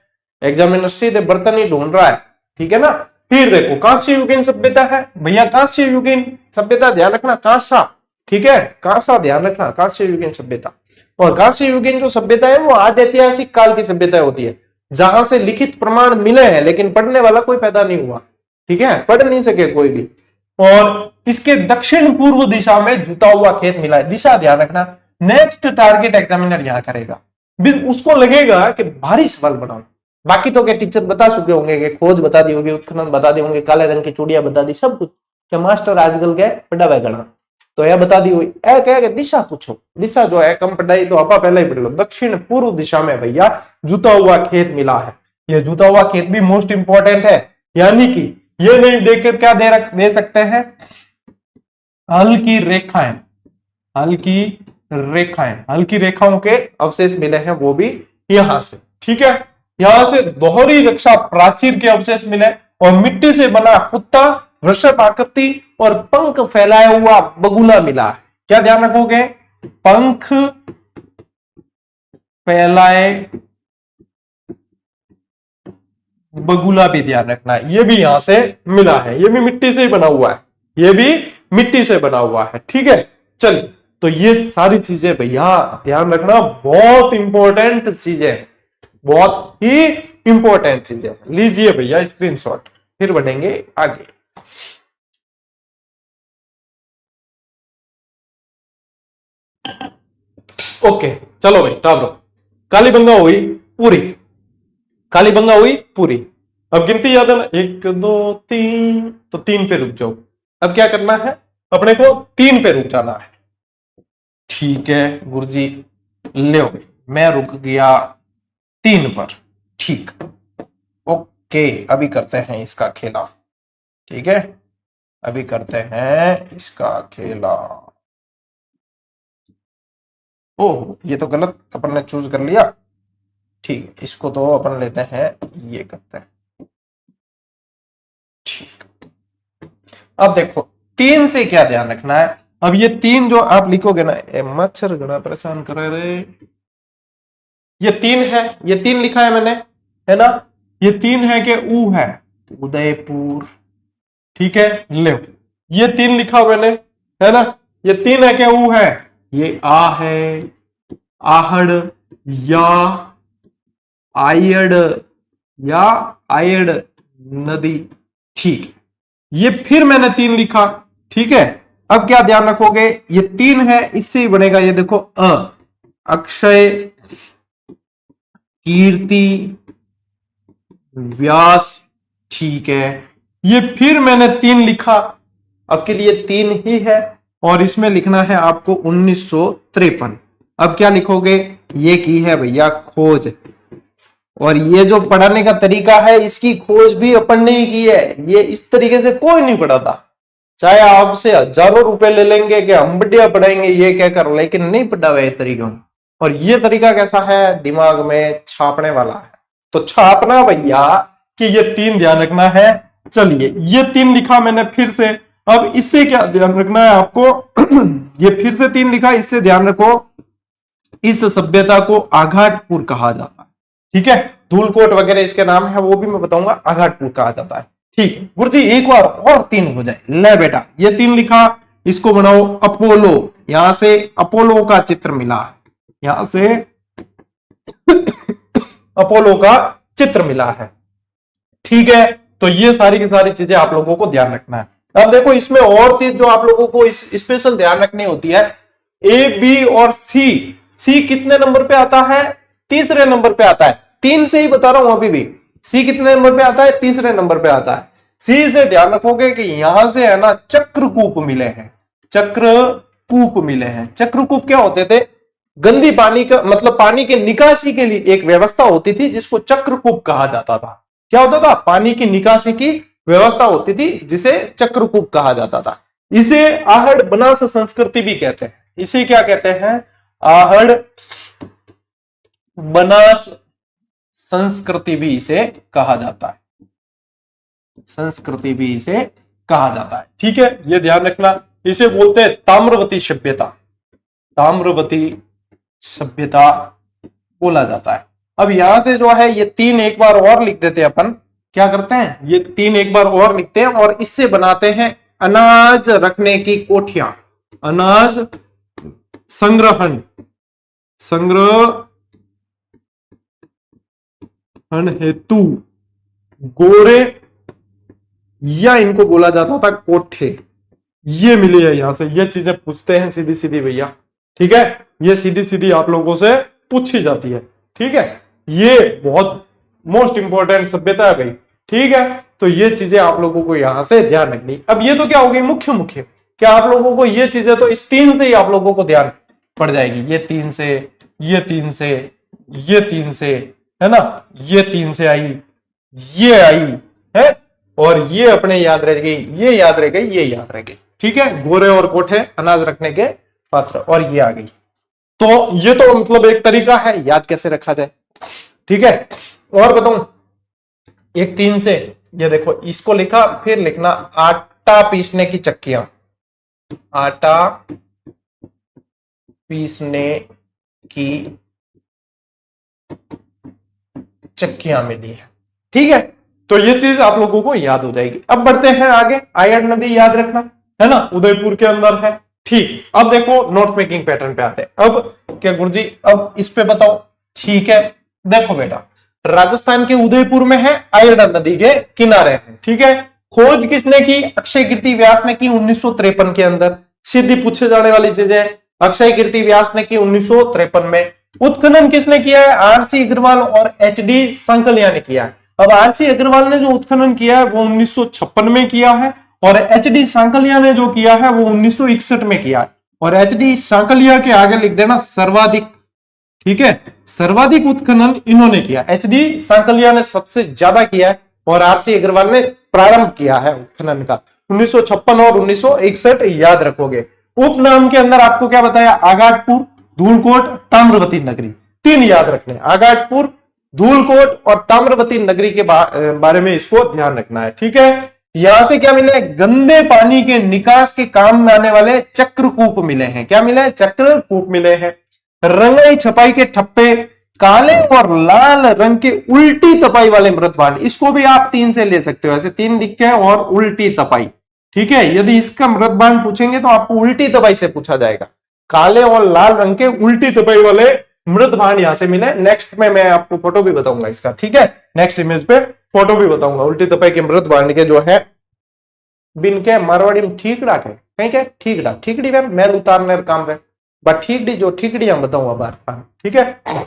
एग्जामिनर सीधे बर्तन ही ढूंढ रहा है। ठीक है ना। फिर देखो कांस्य युगीन सभ्यता है भैया, कांस्य युगीन सभ्यता ध्यान रखना, कांसा, ठीक है, कांसा ध्यान रखना, कांस्य युगीन सभ्यता। और कांस्य युगीन जो सभ्यता है वो आद्य ऐतिहासिक काल की सभ्यता होती है, जहां से लिखित प्रमाण मिले हैं, लेकिन पढ़ने वाला कोई पैदा नहीं हुआ। ठीक है, पढ़ नहीं सके कोई भी। और इसके दक्षिण पूर्व दिशा में जुता हुआ खेत मिला है, दिशा ध्यान रखना। नेक्स्ट टारगेट एग्जामिनर यहां करेगा, उसको लगेगा कि भारी सवाल बनाओ। बाकी तो क्या टीचर बता चुके होंगे कि खोज बता दी होगी, उत्खनन बता दी होंगे, काले रंग की चूड़ियां बता दी, सब कुछ क्या मास्टर आजकल के पढ़ा हुआ गणा, तो यह बता दी हुई। क्या दिशा पूछो, दिशा जो है कम पढ़ाई तो आपा पहले ही पढ़ लो। दक्षिण पूर्व दिशा में भैया जुता हुआ खेत मिला है। यह जुता हुआ खेत भी मोस्ट इंपॉर्टेंट है, यानी कि ये नहीं देखकर क्या दे सकते हैं, हल्की रेखाएं, हल्की रेखाओं के अवशेष मिले हैं, वो भी यहां से। ठीक है, यहां से दोहरी रक्षा प्राचीर के अवशेष मिले, और मिट्टी से बना कुत्ता वृषभ आकृति और पंख फैलाया हुआ बगुला मिला है। क्या ध्यान रखोगे? पंख फैलाए बगुला भी ध्यान रखना है, ये भी यहां से मिला है, ये भी मिट्टी से ही बना हुआ है, ये भी मिट्टी से बना हुआ है। ठीक है, चलिए, तो ये सारी चीजें भैया ध्यान रखना, बहुत इंपॉर्टेंट चीजें, बहुत ही इंपॉर्टेंट चीजें। लीजिए भैया स्क्रीनशॉट, फिर बढ़ेंगे आगे। ओके, चलो भाई टाबरो, कालीबंगा हुई पूरी, कालीबंगा हुई पूरी। अब गिनती याद है ना, 1 2 3, तो 3 पे रुक जाओ। अब क्या करना है, अपने को 3 पे रुक जाना है। ठीक है गुरुजी, ले हो गई, मैं रुक गया 3 पर। ठीक, ओके, अभी करते हैं इसका खेला। ठीक है, अभी करते हैं इसका खेला। ओह, ये तो गलत अपन ने चूज कर लिया। ठीक है, इसको तो अपन लेते हैं, ये करते हैं। ठीक, अब देखो 3 से क्या ध्यान रखना है। अब ये 3 जो आप लिखोगे ना, मच्छर गड़ा परेशान कर रहे, ये 3 है, ये 3 लिखा है मैंने, है ना, ये 3 है कि ऊ है, उदयपुर। ठीक है, ले, ये 3 लिखा मैंने, है ना, ये 3 है कि ऊ है, ये आ है, आहड़ या आयड़ या आयड़ नदी। ठीक, ये फिर मैंने 3 लिखा। ठीक है, अब क्या ध्यान रखोगे, ये 3 है, इससे ही बनेगा, ये देखो अक्षय, कीर्ति, व्यास। ठीक है, ये फिर मैंने 3 लिखा, अब के लिए 3 ही है, और इसमें लिखना है आपको 1953। अब क्या लिखोगे, ये की है भैया खोज, और ये जो पढ़ाने का तरीका है, इसकी खोज भी अपन ने ही की है, ये इस तरीके से कोई नहीं पढ़ाता। चाहे आपसे हजारों रुपए ले लेंगे कि हम बढ़िया पढ़ाएंगे ये कहकर, लेकिन नहीं पढ़ा हुआ ये तरीका। और ये तरीका कैसा है, दिमाग में छापने वाला है। तो छापना भैया कि ये 3 ध्यान रखना है। चलिए, ये 3 लिखा मैंने फिर से, अब इससे क्या ध्यान रखना है आपको ये फिर से 3 लिखा, इससे ध्यान रखो, इस सभ्यता को आघाटपुर कहा जाता है। ठीक है, धूलकोट वगैरह इसके नाम है, वो भी मैं बताऊंगा, आघाटपुर कहा जाता है। ठीक है गुरुजी, एक बार और 3 हो जाए। ले बेटा, ये 3 लिखा, इसको बनाओ अपोलो, यहां से अपोलो का चित्र मिला है, यहां से अपोलो का चित्र मिला है। ठीक है, तो ये सारी की सारी चीजें आप लोगों को ध्यान रखना है। अब देखो, इसमें और चीज जो आप लोगों को स्पेशल ध्यान रखनी होती है, ए, बी और सी। सी कितने नंबर पे आता है, तीसरे नंबर पे आता है। 3 से ही बता रहा हूं अभी भी, सी कितने नंबर पे आता है, तीसरे नंबर पे आता है। सी से ध्यान रखोगे कि यहां से है ना चक्रकूप मिले हैं, चक्रकूप मिले हैं। चक्रकूप क्या होते थे, गंदी पानी का मतलब पानी के निकासी के लिए एक व्यवस्था होती थी जिसको चक्रकूप कहा जाता था। क्या होता था, पानी की निकासी की व्यवस्था होती थी जिसे चक्रकूप कहा जाता था। इसे आहड़ बनास संस्कृति भी कहते हैं। इसे क्या कहते हैं, आहड़ बनास संस्कृति भी इसे कहा जाता है, संस्कृति भी इसे कहा जाता है। ठीक है, ये ध्यान रखना। इसे बोलते हैं ताम्रवती सभ्यता, ताम्रवती सभ्यता बोला जाता है। अब यहां से जो है ये 3 एक बार और लिख देते हैं अपन। क्या करते हैं, ये 3 एक बार और लिखते हैं और इससे बनाते हैं अनाज रखने की कोठियां, अनाज संग्रहण, संग्रहण हेतु गोरे, या इनको बोला जाता था कोठे। ये मिली है यहां से, ये चीजें पूछते हैं सीधी सीधी भैया। ठीक है, ये सीधी सीधी आप लोगों से पूछी जाती है। ठीक है, ये बहुत मोस्ट इंपॉर्टेंट सभ्यता है भाई। ठीक है, तो ये चीजें आप लोगों को यहां से ध्यान रखनी। अब ये तो क्या हो गई मुख्य मुख्य, क्या आप लोगों को ये चीजें तो इस 3 से ही आप लोगों को ध्यान पड़ जाएगी। ये 3 से, ये 3 से, ये 3 से, है ना, ये 3 से आई, ये आई है, और ये अपने याद रह गई, ये याद रह गई, ये याद रह गई। ठीक है, गोरे और कोठे अनाज रखने के पात्र, और ये आ गई। तो ये तो मतलब एक तरीका है याद कैसे रखा जाए। ठीक है, और बताऊं, एक 3 से, ये देखो इसको लिखा, फिर लिखना आटा पीसने की चक्कियां, आटा पीसने की चक्कियां मिली है। ठीक है, तो ये चीज आप लोगों को याद हो जाएगी। अब बढ़ते हैं आगे, आयड़ नदी याद रखना है ना, उदयपुर के अंदर है। ठीक, अब देखो नोट मेकिंग पैटर्न पे आते हैं। अब क्या गुरुजी, अब इस पे बताओ। ठीक है, देखो बेटा, राजस्थान के उदयपुर में है, आयड़ नदी के किनारे है। ठीक है, खोज किसने की? अक्षय कीर्ति व्यास ने की 1953 के अंदर। सीधी पूछे जाने वाली चीजें, अक्षय कीर्ति व्यास ने की 1953 में। उत्खनन किसने किया है? आरसी अग्रवाल और एचडी सांकलिया ने किया है। अब आरसी अग्रवाल ने जो उत्खनन किया है वो 1956 में किया है, और एचडी सांकलिया ने जो किया है वो 1961 में किया है। और एचडी सांकलिया के आगे लिख देना सर्वाधिक। ठीक है, सर्वाधिक उत्खनन इन्होंने किया, एचडी सांकलिया ने सबसे ज्यादा किया है, और आरसी अग्रवाल ने प्रारंभ किया है उत्खनन का 1956 और 1961, याद रखोगे। उपनाम के अंदर आपको क्या बताया? आगाटपुर, धूलकोट, ताम्रवती नगरी, तीन याद रखने, आगाटपुर, धूलकोट और ताम्रवती नगरी के बारे में इसको ध्यान रखना है। ठीक है, यहां से क्या मिले? गंदे पानी के निकास के काम में आने वाले चक्रकूप मिले हैं। क्या मिले? चक्रकूप मिले हैं। रंगाई छपाई के ठप्पे, काले और लाल रंग के उल्टी तपाई वाले मृतभांड, इसको भी आप तीन से ले सकते हो, ऐसे तीन लिख के और उल्टी तपाई। ठीक है, यदि इसका मृतभांड पूछेंगे तो आपको उल्टी तपाई से पूछा जाएगा। काले और लाल रंग के उल्टी तपाई वाले मृतभांड यहां से मिले। नेक्स्ट में मैं आपको फोटो भी बताऊंगा इसका। ठीक है, नेक्स्ट इमेज पे फोटो भी बताऊंगा उल्टी तपाई के मृतभांड के, जो है बिन के मारवाड़ी में ठीक डाके कहीं के ठीक डाक, ठीकड़ी में मैल उतारने काम है, बट ठीकड़ी जो ठीकड़ियां बताऊंगा बार। ठीक है,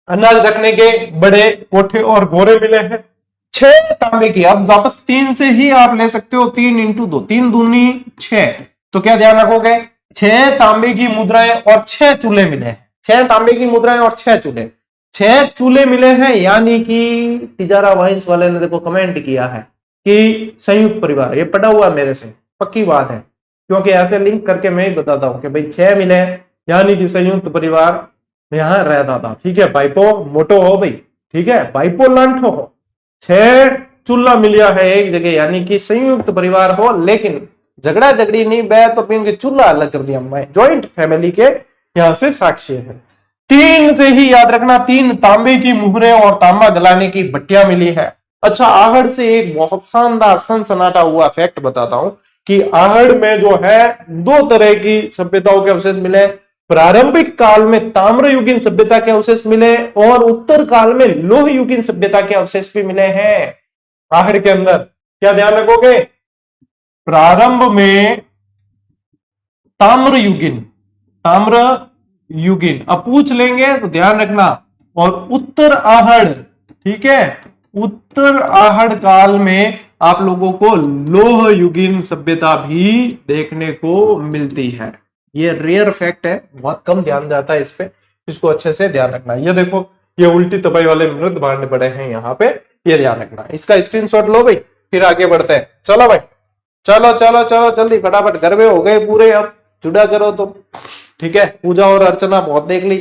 अनाज रखने के बड़े कोठे और गोरे मिले हैं। 6 तांबे की, अब वापस 3 से ही आप ले सकते हो, 3 इंटू 2, 3 दूनी 6, तो क्या ध्यान रखोगे? 6 तांबे की मुद्राएं और 6 चूल्हे मिले हैं। 6 तांबे की मुद्राएं और 6 चूल्हे, 6 चूल्हे मिले हैं। यानी कि तिजारा वाइन्स वाले ने देखो कमेंट किया है कि संयुक्त परिवार, ये पढ़ा हुआ मेरे से, पक्की बात है, क्योंकि ऐसे लिंक करके मैं ही बताता हूं कि भाई 6 मिले हैं, यानी कि संयुक्त परिवार यहां रहता था। ठीक है, बाइपो मोटो हो भाई, ठीक है, बाइपो लांठो हो, 6 चूल्हा मिलिया है एक जगह, यानी कि संयुक्त परिवार हो, लेकिन झगड़ा झगड़ी नहीं बे तो फिर चूल्हा अलग कर दिया। मैं ज्वाइंट फैमिली के यहां से साक्ष्य है। 3 से ही याद रखना, 3 तांबे की मुहरें और तांबा गलाने की भट्टियां मिली है। अच्छा, आहड़ से एक बहुत शानदार सनसनाटा हुआ फैक्ट बताता हूं कि आहड़ में जो है 2 तरह की सभ्यताओं के अवशेष मिले। प्रारंभिक काल में ताम्रयुगीन सभ्यता के अवशेष मिले, और उत्तर काल में लोहयुगीन सभ्यता के अवशेष भी मिले हैं आहड़ के अंदर। क्या ध्यान रखोगे? प्रारंभ में ताम्रयुगीन, अब पूछ लेंगे तो ध्यान रखना, और उत्तर आहड़, ठीक है, उत्तर आहड़ काल में आप लोगों को लोहयुगीन सभ्यता भी देखने को मिलती है। ये रेयर फैक्ट है, बहुत कम ध्यान जाता है इस पे, इसको अच्छे से ध्यान रखना। ये देखो, ये उल्टी तपाई वाले मृतभांड पड़े हैं यहाँ पे, ये ध्यान रखना। इसका स्क्रीनशॉट लो भाई, फिर आगे बढ़ते हैं। चलो भाई, चलो चलो चलो जल्दी फटाफट, गरबे हो गए पूरे, अब जुड़ा करो तो। ठीक है, पूजा और अर्चना बहुत देख ली,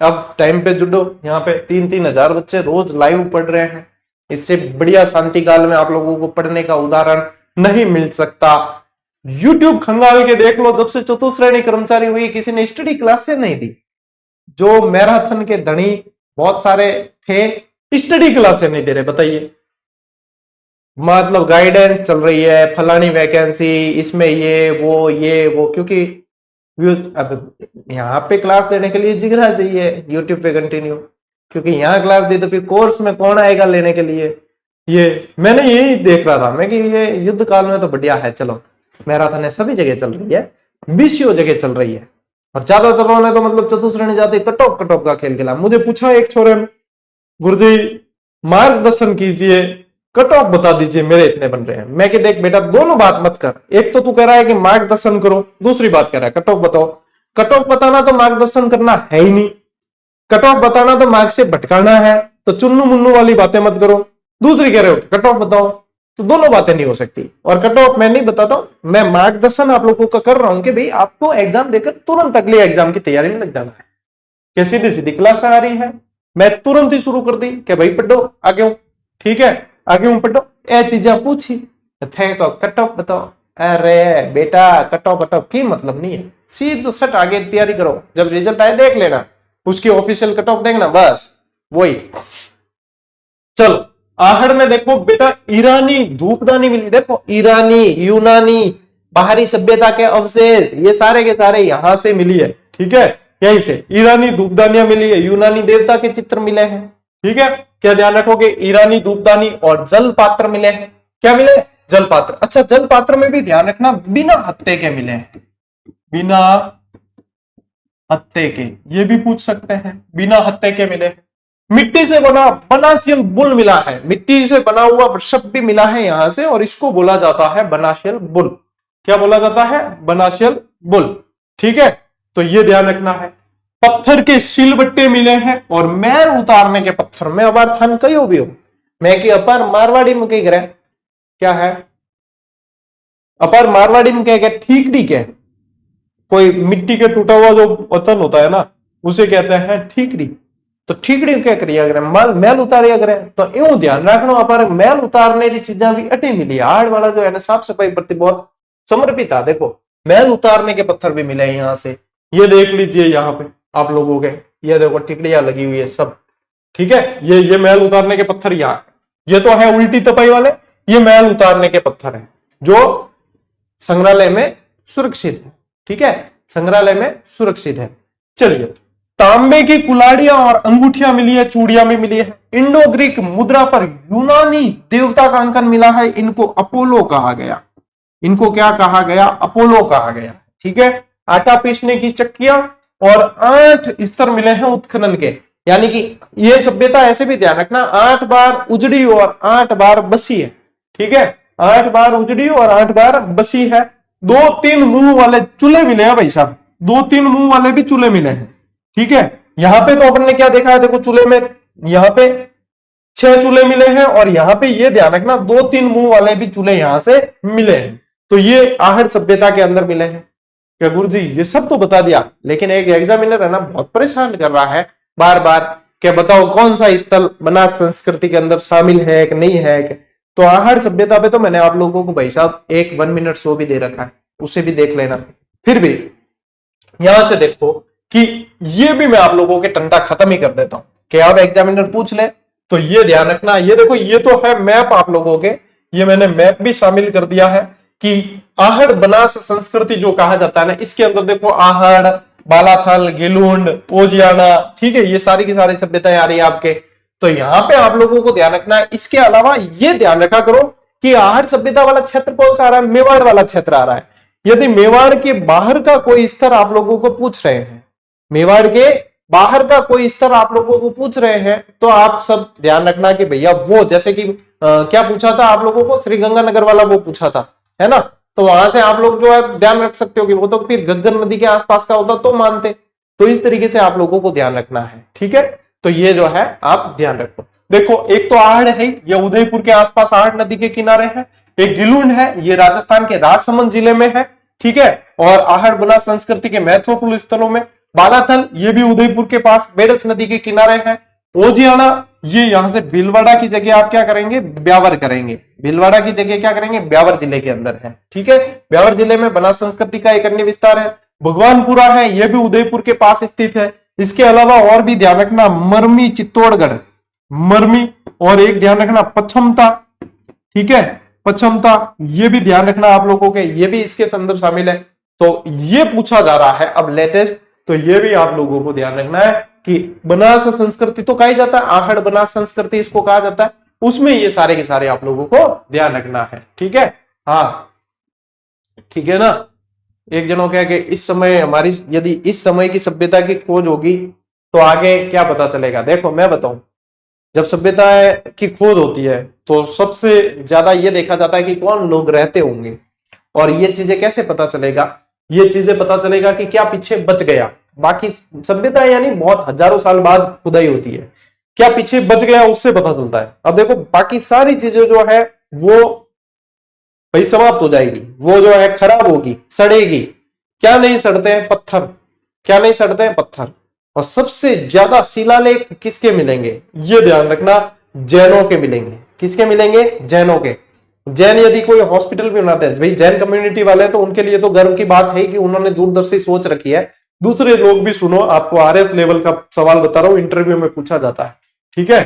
अब टाइम पे जुड़ो। यहाँ पे 3-3 हजार बच्चे रोज लाइव पढ़ रहे हैं, इससे बढ़िया शांति काल में आप लोगों को पढ़ने का उदाहरण नहीं मिल सकता। यूट्यूब खंगाल के देख लो, जब से चतुश्रेणी कर्मचारी हुई किसी ने स्टडी क्लासेस नहीं दी। जो मैराथन के धनी बहुत सारे थे, स्टडी क्लासेस नहीं दे रहे, बताइए। मतलब गाइडेंस चल रही है, फलानी वैकेंसी, इसमें ये वो, क्योंकि अब यहाँ पे क्लास देने के लिए जिगरा चाहिए यूट्यूब पे कंटिन्यू, क्योंकि यहाँ क्लास दी तो फिर कोर्स में कौन आएगा लेने के लिए। ये मैंने यही देख रहा था मैं कि ये युद्ध काल में तो बढ़िया है, चलो मैराथन सभी जगह चल रही है, 20 जगह चल रही है, और ज्यादातर लोगों ने तो मतलब चतुश्रेणी जाते कटॉप का खेल खेला। मुझे पूछा एक छोरे ने, गुरुजी मार्गदर्शन कीजिए, कट ऑफ बता दीजिए, मेरे इतने बन रहे हैं। मैं कि देख बेटा, दोनों बात मत कर, एक तो तू कह रहा है कि मार्गदर्शन करो, दूसरी बात कह रहा है कट ऑफ बताओ। कट ऑफ बताना तो मार्गदर्शन करना है ही नहीं, कट ऑफ बताना तो मार्ग से भटकाना है, तो चुन्नू मुन्नू वाली बातें मत करो। दूसरी कह रहे हो कट ऑफ बताओ, तो दोनों बातें नहीं हो सकती। और कट ऑफ मैं नहीं बताता हूं, मैं मार्गदर्शन आप लोगों का कर रहा हूं कि भाई आपको एग्जाम देकर तुरंत अगले एग्जाम की तैयारी में लग जाना है। क्या सीधी सीधी क्लास आ रही है, मैं तुरंत ही शुरू कर दी कि भाई पढ़ो आगे हूं, ठीक है, आगे हूं पढ़ो, ए चीजें पूछी, थे को कट ऑफ बताओ। अरे बेटा कट ऑफ की मतलब नहीं है, सीधे सट आगे तैयारी करो, जब रिजल्ट आए देख लेना, उसकी ऑफिशियल कट ऑफ देखना, बस वही। चलो आहड़ में देखो बेटा ईरानी धूपदानी मिली, देखो ईरानी, यूनानी, बाहरी सभ्यता के अवशेष, ये सारे के सारे यहां से मिली है, ठीक है, यहीं से ईरानी धूपदानियां मिली है, यूनानी देवता के चित्र मिले हैं, ठीक है। क्या ध्यान रखोगे, ईरानी धूपदानी और जल पात्र मिले हैं। क्या मिले, जल पात्र। अच्छा जल पात्र में भी ध्यान रखना बिना हत्थे के मिले हैं, बिना हत्थे के, ये भी पूछ सकते हैं, बिना हत्थे के मिले हैं। मिट्टी से बना बनाशियल बुल मिला है, मिट्टी से बना हुआ वृषभ भी मिला है यहां से, और इसको बोला जाता है बनाशियल बुल। क्या बोला जाता है, बनाशियल बुल, ठीक है। तो ये ध्यान रखना है। पत्थर के सिलबट्टे मिले हैं और मैल उतारने के पत्थर में अबार थान कयो भी हो, मैं कि अपर मारवाड़ी में कही करे, क्या है अपर मारवाड़ी में क्या ठीकड़ी के, कोई मिट्टी के टूटा हुआ जो पत्थर होता है ना उसे कहते हैं ठीकड़ी। तो ठीकड़ी क्या करिया करें, मैल उतारिया करें। तो यूं ध्यान रखना अपर मैल उतारने की चीजा भी अटी मिली, हाड़ वाला जो है ना साफ सफाई प्रति बहुत समर्पित था। देखो मैल उतारने के पत्थर भी मिले यहां से, ये देख लीजिए यहाँ पे आप लोगों के, ये देखो टिकड़ियां लगी हुई है सब, ठीक है। ये मैल उतारने के पत्थर यहाँ, ये तो है उल्टी तपाई वाले, ये मैल उतारने के पत्थर है जो संग्रहालय में सुरक्षित है, ठीक है, संग्रहालय में सुरक्षित है। चलिए तांबे की कुलाड़ियां और अंगूठियां मिली है, चूड़ियां भी मिली है। इंडो ग्रीक मुद्रा पर यूनानी देवता का अंकन मिला है, इनको अपोलो कहा गया, इनको क्या कहा गया, अपोलो कहा गया, ठीक है। आटा पीसने की चक्कियां और 8 स्तर मिले हैं उत्खनन के, यानी कि ये सभ्यता ऐसे भी ध्यान रखना 8 बार उजड़ी और 8 बार बसी है, ठीक है, 8 बार उजड़ी और 8 बार बसी है। 2-3 मुंह वाले चूल्हे मिले हैं भाई साहब, 2-3 मुंह वाले भी चूल्हे मिले हैं, ठीक है। यहां पे तो अपन ने क्या देखा है, देखो चूल्हे में यहां पे 6 चूल्हे मिले हैं, और यहां पे ये ध्यान रखना 2-3 मुंह वाले भी चूल्हे यहां से मिले हैं। तो ये आहड़ सभ्यता के अंदर मिले हैं। क्या गुरु जी ये सब तो बता दिया, लेकिन एक एग्जामिनर है ना बहुत परेशान कर रहा है बार बार, क्या बताओ कौन सा स्थल बनास संस्कृति के अंदर शामिल है कि नहीं है। तो आहड़ सभ्यता पे तो मैंने आप लोगों को भाई साहब 1 मिनट शो भी दे रखा है, उसे भी देख लेना। फिर भी यहां से देखो कि ये भी मैं आप लोगों के टंटा खत्म ही कर देता हूं कि अब एग्जामिनर पूछ ले, तो ये ध्यान रखना। ये देखो ये तो है मैप आप लोगों के, ये मैंने मैप भी शामिल कर दिया है कि आहड़ बनास संस्कृति जो कहा जाता है ना, इसके अंदर देखो आहड़, बालाथल, गिलुंड, ओजियाना, ठीक है, ये सारी की सारी सभ्यताएं आ रही है आपके। तो यहाँ पे आप लोगों को ध्यान रखना है। इसके अलावा ये ध्यान रखा करो कि आहड़ सभ्यता वाला क्षेत्र कौन सा आ रहा है, मेवाड़ वाला क्षेत्र आ रहा है। यदि मेवाड़ के बाहर का कोई स्तर आप लोगों को पूछ रहे हैं, मेवाड़ के बाहर का कोई स्तर आप लोगों को पूछ रहे हैं, तो आप सब ध्यान रखना कि भैया वो जैसे कि क्या पूछा था आप लोगों को, श्रीगंगानगर वाला वो पूछा था, है ना। तो वहां से आप लोग जो है ध्यान रख सकते हो कि वो तो फिर घग्गर नदी के आसपास का होता तो मानते। तो इस तरीके से आप लोगों को ध्यान रखना है, ठीक है। तो ये जो है आप ध्यान रखो। देखो एक तो आहड़ है, ये उदयपुर के आसपास आहड़ नदी के किनारे है। एक गिलुंड है, ये राजस्थान के राजसमंद जिले में है, ठीक है, और आहड़ बना संस्कृति के महत्वपूर्ण स्थलों में। बालाथल ये भी उदयपुर के पास बेड़स नदी के किनारे है। ओजियाना ये यहां से भीलवाड़ा की जगह आप क्या करेंगे, ब्यावर करेंगे, भीलवाड़ा की जगह क्या करेंगे, ब्यावर जिले के अंदर है, ठीक है। ब्यावर जिले में बनास संस्कृति का एक अन्य विस्तार है। भगवानपुरा है, यह भी उदयपुर के पास स्थित है। इसके अलावा और भी ध्यान रखना मरमी चित्तौड़गढ़, मरमी, और एक ध्यान रखना पच्छमता, ठीक है, पच्छमता, ये भी ध्यान रखना आप लोगों के, ये भी इसके अंदर शामिल है। तो ये पूछा जा रहा है अब लेटेस्ट, तो ये भी आप लोगों को ध्यान रखना है कि बनास संस्कृति तो कहा जाता है, आहड़ बनास संस्कृति इसको कहा जाता है, उसमें ये सारे के सारे आप लोगों को ध्यान रखना है, ठीक है। हाँ ठीक है ना। एक जनों क्या कि इस समय हमारी यदि इस समय की सभ्यता की खोज होगी तो आगे क्या पता चलेगा। देखो मैं बताऊं, जब सभ्यता की खोज होती है तो सबसे ज्यादा ये देखा जाता है कि कौन लोग रहते होंगे, और ये चीजें कैसे पता चलेगा, ये चीजें पता चलेगा कि क्या पीछे बच गया। बाकी सभ्यता यानी बहुत हजारों साल बाद खुदाई होती है, क्या पीछे बच गया उससे पता चलता है। अब देखो बाकी सारी चीजें जो है वो भाई समाप्त हो जाएगी, वो जो है खराब होगी, सड़ेगी। क्या नहीं सड़ते हैं, पत्थर। क्या नहीं सड़ते हैं, पत्थर। और सबसे ज्यादा शिलालेख किसके मिलेंगे, ये ध्यान रखना, जैनों के मिलेंगे। किसके मिलेंगे, जैनों के। जैन यदि कोई हॉस्पिटल भी बनाते हैं, भाई जैन कम्युनिटी वाले तो उनके लिए तो गर्व की बात है कि उन्होंने दूरदर्शी सोच रखी है। दूसरे लोग भी सुनो, आपको आरएस लेवल का सवाल बता रहा हूं, इंटरव्यू में पूछा जाता है, ठीक है,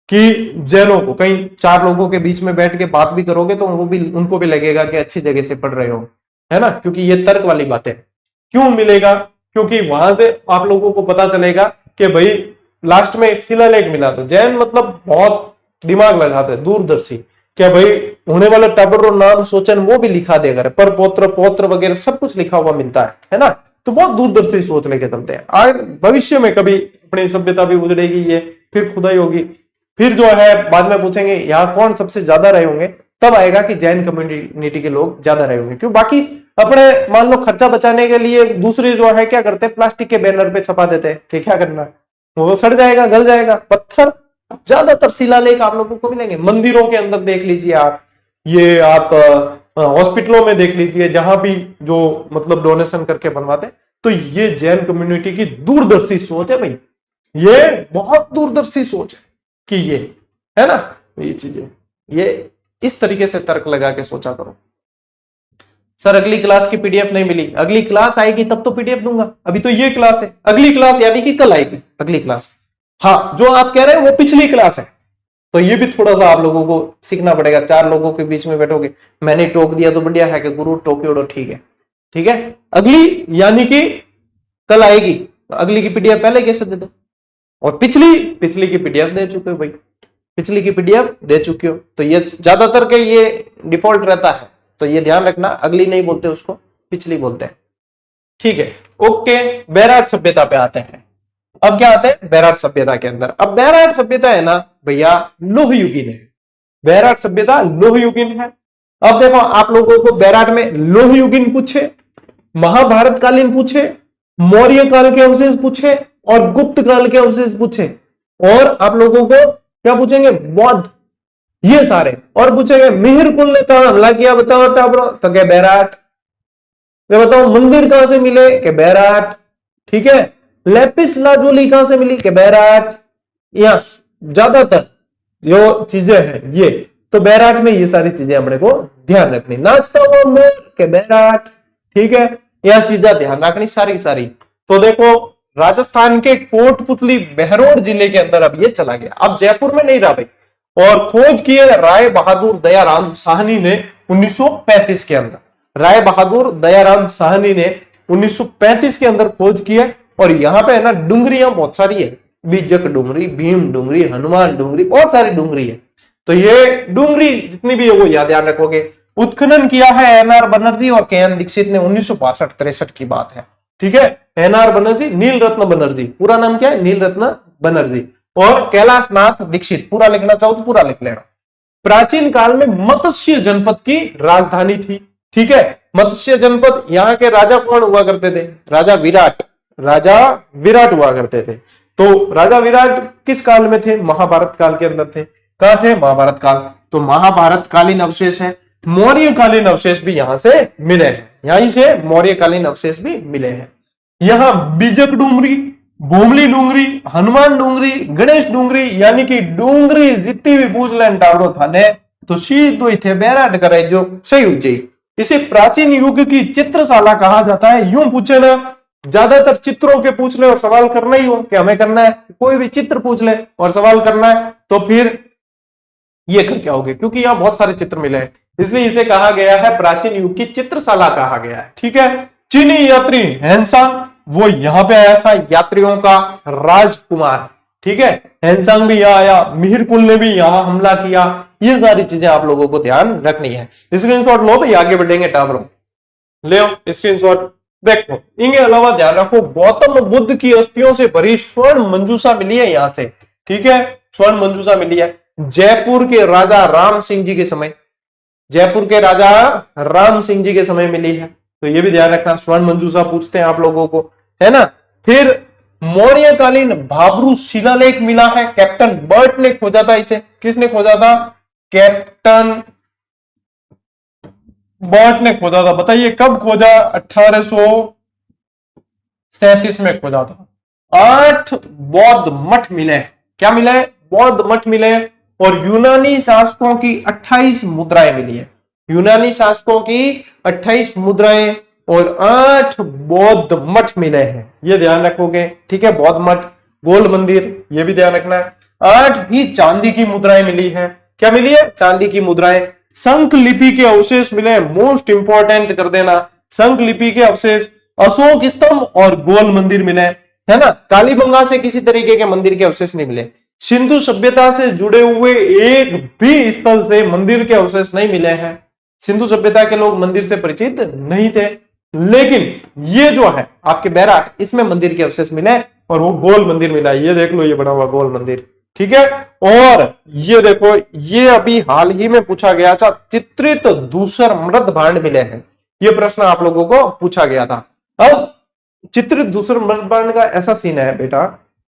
कि जैनों को कहीं 4 लोगों के बीच में बैठ के बात भी करोगे तो उनको भी लगेगा कि अच्छी जगह से पढ़ रहे हो, है ना, क्योंकि ये तर्क वाली बात है। क्यों मिलेगा? क्योंकि वहां से आप लोगों को पता चलेगा कि भाई लास्ट में एक शिलालेख मिला था। जैन मतलब बहुत दिमाग लगाते हैं, दूरदर्शी, क्या भाई होने वाला टाबर नाम सोचन वो भी लिखा दे, अगर पर पौत्र पौत्र वगैरह सब कुछ लिखा हुआ मिलता है ना, तो बहुत दूरदर्शी सोच लेके चलते हैं। आगे भविष्य में कभी अपनी सभ्यता भी उजड़ेगी, ये फिर खुदाई होगी, फिर जो है बाद में पूछेंगे यहाँ कौन सबसे ज्यादा रहे होंगे, तब आएगा कि जैन कम्युनिटी के लोग ज्यादा रहे होंगे। क्यों? बाकी अपने मान लो खर्चा बचाने के लिए दूसरे जो है क्या करते हैं, प्लास्टिक के बैनर पे छपा देते हैं कि क्या करना है, वो सड़ जाएगा, गल जाएगा। पत्थर ज्यादातर शिलालेख आप लोगों को मिलेंगे, मंदिरों के अंदर देख लीजिए आप, ये आप हॉस्पिटलों में देख लीजिए, जहां भी जो मतलब डोनेशन करके बनवाते हैं। तो ये जैन कम्युनिटी की दूरदर्शी सोच है भाई, ये बहुत दूरदर्शी सोच है कि ये है ना, ये चीजें, ये इस तरीके से तर्क लगा के सोचा करो। सर अगली क्लास की पीडीएफ नहीं मिली, अगली क्लास आएगी तब तो पीडीएफ दूंगा, अभी तो ये क्लास है। अगली क्लास यानी कि कल आएगी अगली क्लास। हाँ, जो आप कह रहे हैं वो पिछली क्लास है, तो ये भी थोड़ा सा आप लोगों को सीखना पड़ेगा। 4 लोगों के बीच में बैठोगे, मैंने टोक दिया तो बढ़िया है कि गुरु टोके उड़ो, ठीक है, ठीक है। अगली यानी कि कल आएगी, अगली की पीडीएफ पहले कैसे दे दो, और पिछली की पीडीएफ दे चुके हो भाई, पिछली की पीडीएफ दे चुके हो, तो ये ज्यादातर के ये डिफॉल्ट रहता है, तो ये ध्यान रखना, अगली नहीं बोलते उसको, पिछली बोलते हैं, ठीक है। ओके, बैराट सभ्यता पे आते हैं। अब क्या आते हैं बैराट सभ्यता के अंदर? अब बैराट सभ्यता है ना भैया, लोहयुगीन है। बैराट सभ्यता लोहयुगीन है। अब देखो आप लोगों को बैराट में लोहयुगीन पूछे, महाभारत कालीन पूछे, मौर्य काल के अवशेष पूछे और गुप्त काल के अवशेष पूछे, और आप लोगों को क्या पूछेंगे, बौद्ध, ये सारे, और पूछेंगे मिहिर कुल ने कहा हमला किया, बताओ टाबरो, तो क्या बैराट। ये बताओ मंदिर कहां से मिले, के बैराट, ठीक है। लेपिस लाजुली कहां से मिली, के बैराट। यहां ज्यादातर जो चीजें हैं ये, तो बैराट में ये सारी चीजें अपने को ध्यान रखनी। नाचता हुआ मोर, के बैराट, ठीक है, यह चीजें ध्यान रखनी सारी सारी। तो देखो राजस्थान के कोटपुतली बहरोड जिले के अंदर अब ये चला गया, अब जयपुर में नहीं रहा भाई, और खोज किए राय बहादुर दयाराम साहनी ने 1935 के अंदर। राय बहादुर दयाराम साहनी ने 1935 के अंदर खोज किया, और यहाँ पे है ना डुंगरियां बहुत सारी है, बीजक डुंगरी, भीम डुंगरी, हनुमान डुंगरी, बहुत सारी डुंगरी है। तो ये डुंगरी जितनी भी है वो याद रखोगे। उत्खनन किया है एनआर बनर्जी और केएन दीक्षित ने 1962-63 की बात है, ठीक है। एनआर बनर्जी, नील रत्न बनर्जी, पूरा नाम क्या है, नील रत्न बनर्जी, और कैलाश नाथ दीक्षित, पूरा लिखना चाहो तो पूरा लिख लेना। प्राचीन काल में मत्स्य जनपद की राजधानी थी, ठीक है। मत्स्य जनपद, यहाँ के राजा कौन हुआ करते थे, राजा विराट, राजा विराट हुआ करते थे। तो राजा विराट किस काल में थे, महाभारत काल के अंदर थे। कहां थे, महाभारत काल, तो महाभारत कालीन अवशेष है। मौर्य कालीन अवशेष भी यहां से मिले हैं, यहीं से मौर्य कालीन अवशेष भी मिले हैं। यहां बीजक डूंगरी, भूमली डूंगरी, हनुमान डूंगरी, गणेश डूंगरी, यानी कि डूंगरी जितनी भी पूछ लें टावरो थाने तो सीधो थे बैराट करे जो सही हो जाए। इसे प्राचीन युग की चित्रशाला कहा जाता है। यूं पूछे ना, ज्यादातर चित्रों के पूछ ले और सवाल करना ही हो कि हमें करना है, कोई भी चित्र पूछ ले और सवाल करना है, तो फिर ये कर क्या होगे, क्योंकि यहाँ बहुत सारे चित्र मिले हैं, इसलिए इसे कहा गया है प्राचीन युग की चित्रशाला कहा गया है, ठीक है। चीनी यात्री हैंसांग, वो यहां पे आया था, यात्रियों का राजकुमार, ठीक है। हैंसांग भी यहाँ आया, मिहिर कुल ने भी यहाँ हमला किया। ये सारी चीजें आप लोगों को ध्यान रखनी है। स्क्रीनशॉट लो भाई, आगे बढ़ेंगे टाबरों, ले स्क्रीनशॉट। देखो इनके अलावा ध्यान रखो, गौतम बुद्ध की अस्थियों से भरी स्वर्ण मंजूषा मिली है यहां से, ठीक है, स्वर्ण मंजूषा मिली है जयपुर के राजा राम सिंह जी के समय, जयपुर के राजा राम सिंह जी के समय मिली है, तो ये भी ध्यान रखना। स्वर्ण मंजूषा पूछते हैं आप लोगों को, है ना। फिर मौर्यकालीन भाब्रू शिलालेख मिला है, कैप्टन बर्ट ने खोजा था इसे। किसने खोजा था, कैप्टन बर्ट ने खोजा था। बताइए कब खोजा, 1837 में खोजा था। 8 बौद्ध मठ मिले, क्या मिले, बौद्ध मठ मिले, और यूनानी शासकों की 28 मुद्राएं मिली है। यूनानी शासकों की 28 मुद्राएं और 8 बौद्ध मठ मिले हैं, ये ध्यान रखोगे। ठीक है, बौद्ध मठ, गोल्ड मंदिर, ये भी ध्यान रखना है। 8 ही चांदी की मुद्राएं मिली है। क्या मिली है? चांदी की मुद्राएं। शंख लिपि के अवशेष मिले, मोस्ट इंपॉर्टेंट कर देना, शंख लिपि के अवशेष, अशोक स्तंभ और गोल मंदिर मिले, है ना। कालीबंगा से किसी तरीके के मंदिर के अवशेष नहीं मिले। सिंधु सभ्यता से जुड़े हुए एक भी स्थल से मंदिर के अवशेष नहीं मिले हैं। सिंधु सभ्यता के लोग मंदिर से परिचित नहीं थे, लेकिन ये जो है आपके बैराट, इसमें मंदिर के अवशेष मिले और वो गोल मंदिर मिला। ये देख लो, ये बना हुआ गोल मंदिर। ठीक है, और ये देखो, ये अभी हाल ही में पूछा गया था, चित्रित दूसर मृत भांड मिले हैं। ये प्रश्न आप लोगों को पूछा गया था। अब चित्रित दूसर मृत भांड का ऐसा सीन है बेटा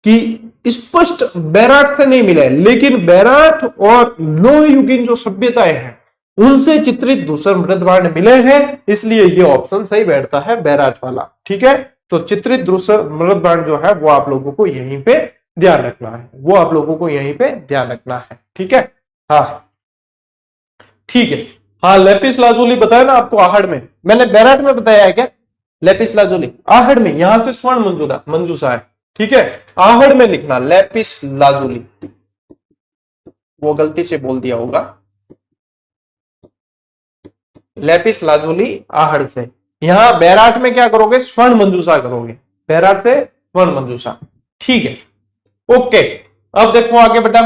कि स्पष्ट बैराट से नहीं मिले, लेकिन बैराट और लोह युगीन जो सभ्यताएं हैं उनसे चित्रित दूसर मृत भांड मिले हैं, इसलिए ये ऑप्शन सही बैठता है, बैराट वाला। ठीक है, तो चित्रित दूसर मृत भांड जो है वो आप लोगों को यहीं पे ध्यान रखना है, वो आप लोगों को यहीं पे ध्यान रखना है। ठीक है, हाँ ठीक है। हाँ, लेपिस लाजुली बताया ना आपको आहड़ में, मैंने बैराट में बताया है क्या? लेपिस लाजुली आहड़ में, यहां से स्वर्ण मंजूषा है। ठीक है, आहड़ में लिखना लेपिस लाजुली, वो गलती से बोल दिया होगा, लेपिस लाजुली आहड़ से। यहां बैराट में क्या करोगे? स्वर्ण मंजूषा करोगे, बैराट से स्वर्ण मंजूषा। ठीक है, ओके। अब देखो आगे बेटा,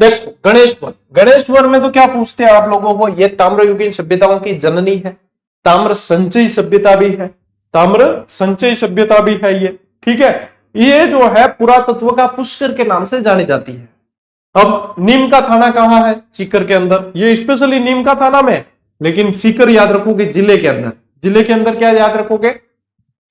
देखो गणेश्वर, गणेश्वर में तो क्या पूछते हैं आप लोगों को? ये ताम्रयुगीन सभ्यताओं की जननी है, ताम्र संचयी सभ्यता भी है, ताम्र संचयी सभ्यता भी है ये। ठीक है, ये जो है पुरातत्व का पुष्कर के नाम से जानी जाती है। अब नीम का थाना कहां है? सीकर के अंदर, ये स्पेशली नीम का थाना में, लेकिन सीकर याद रखोगे जिले के अंदर। जिले के अंदर क्या याद रखोगे?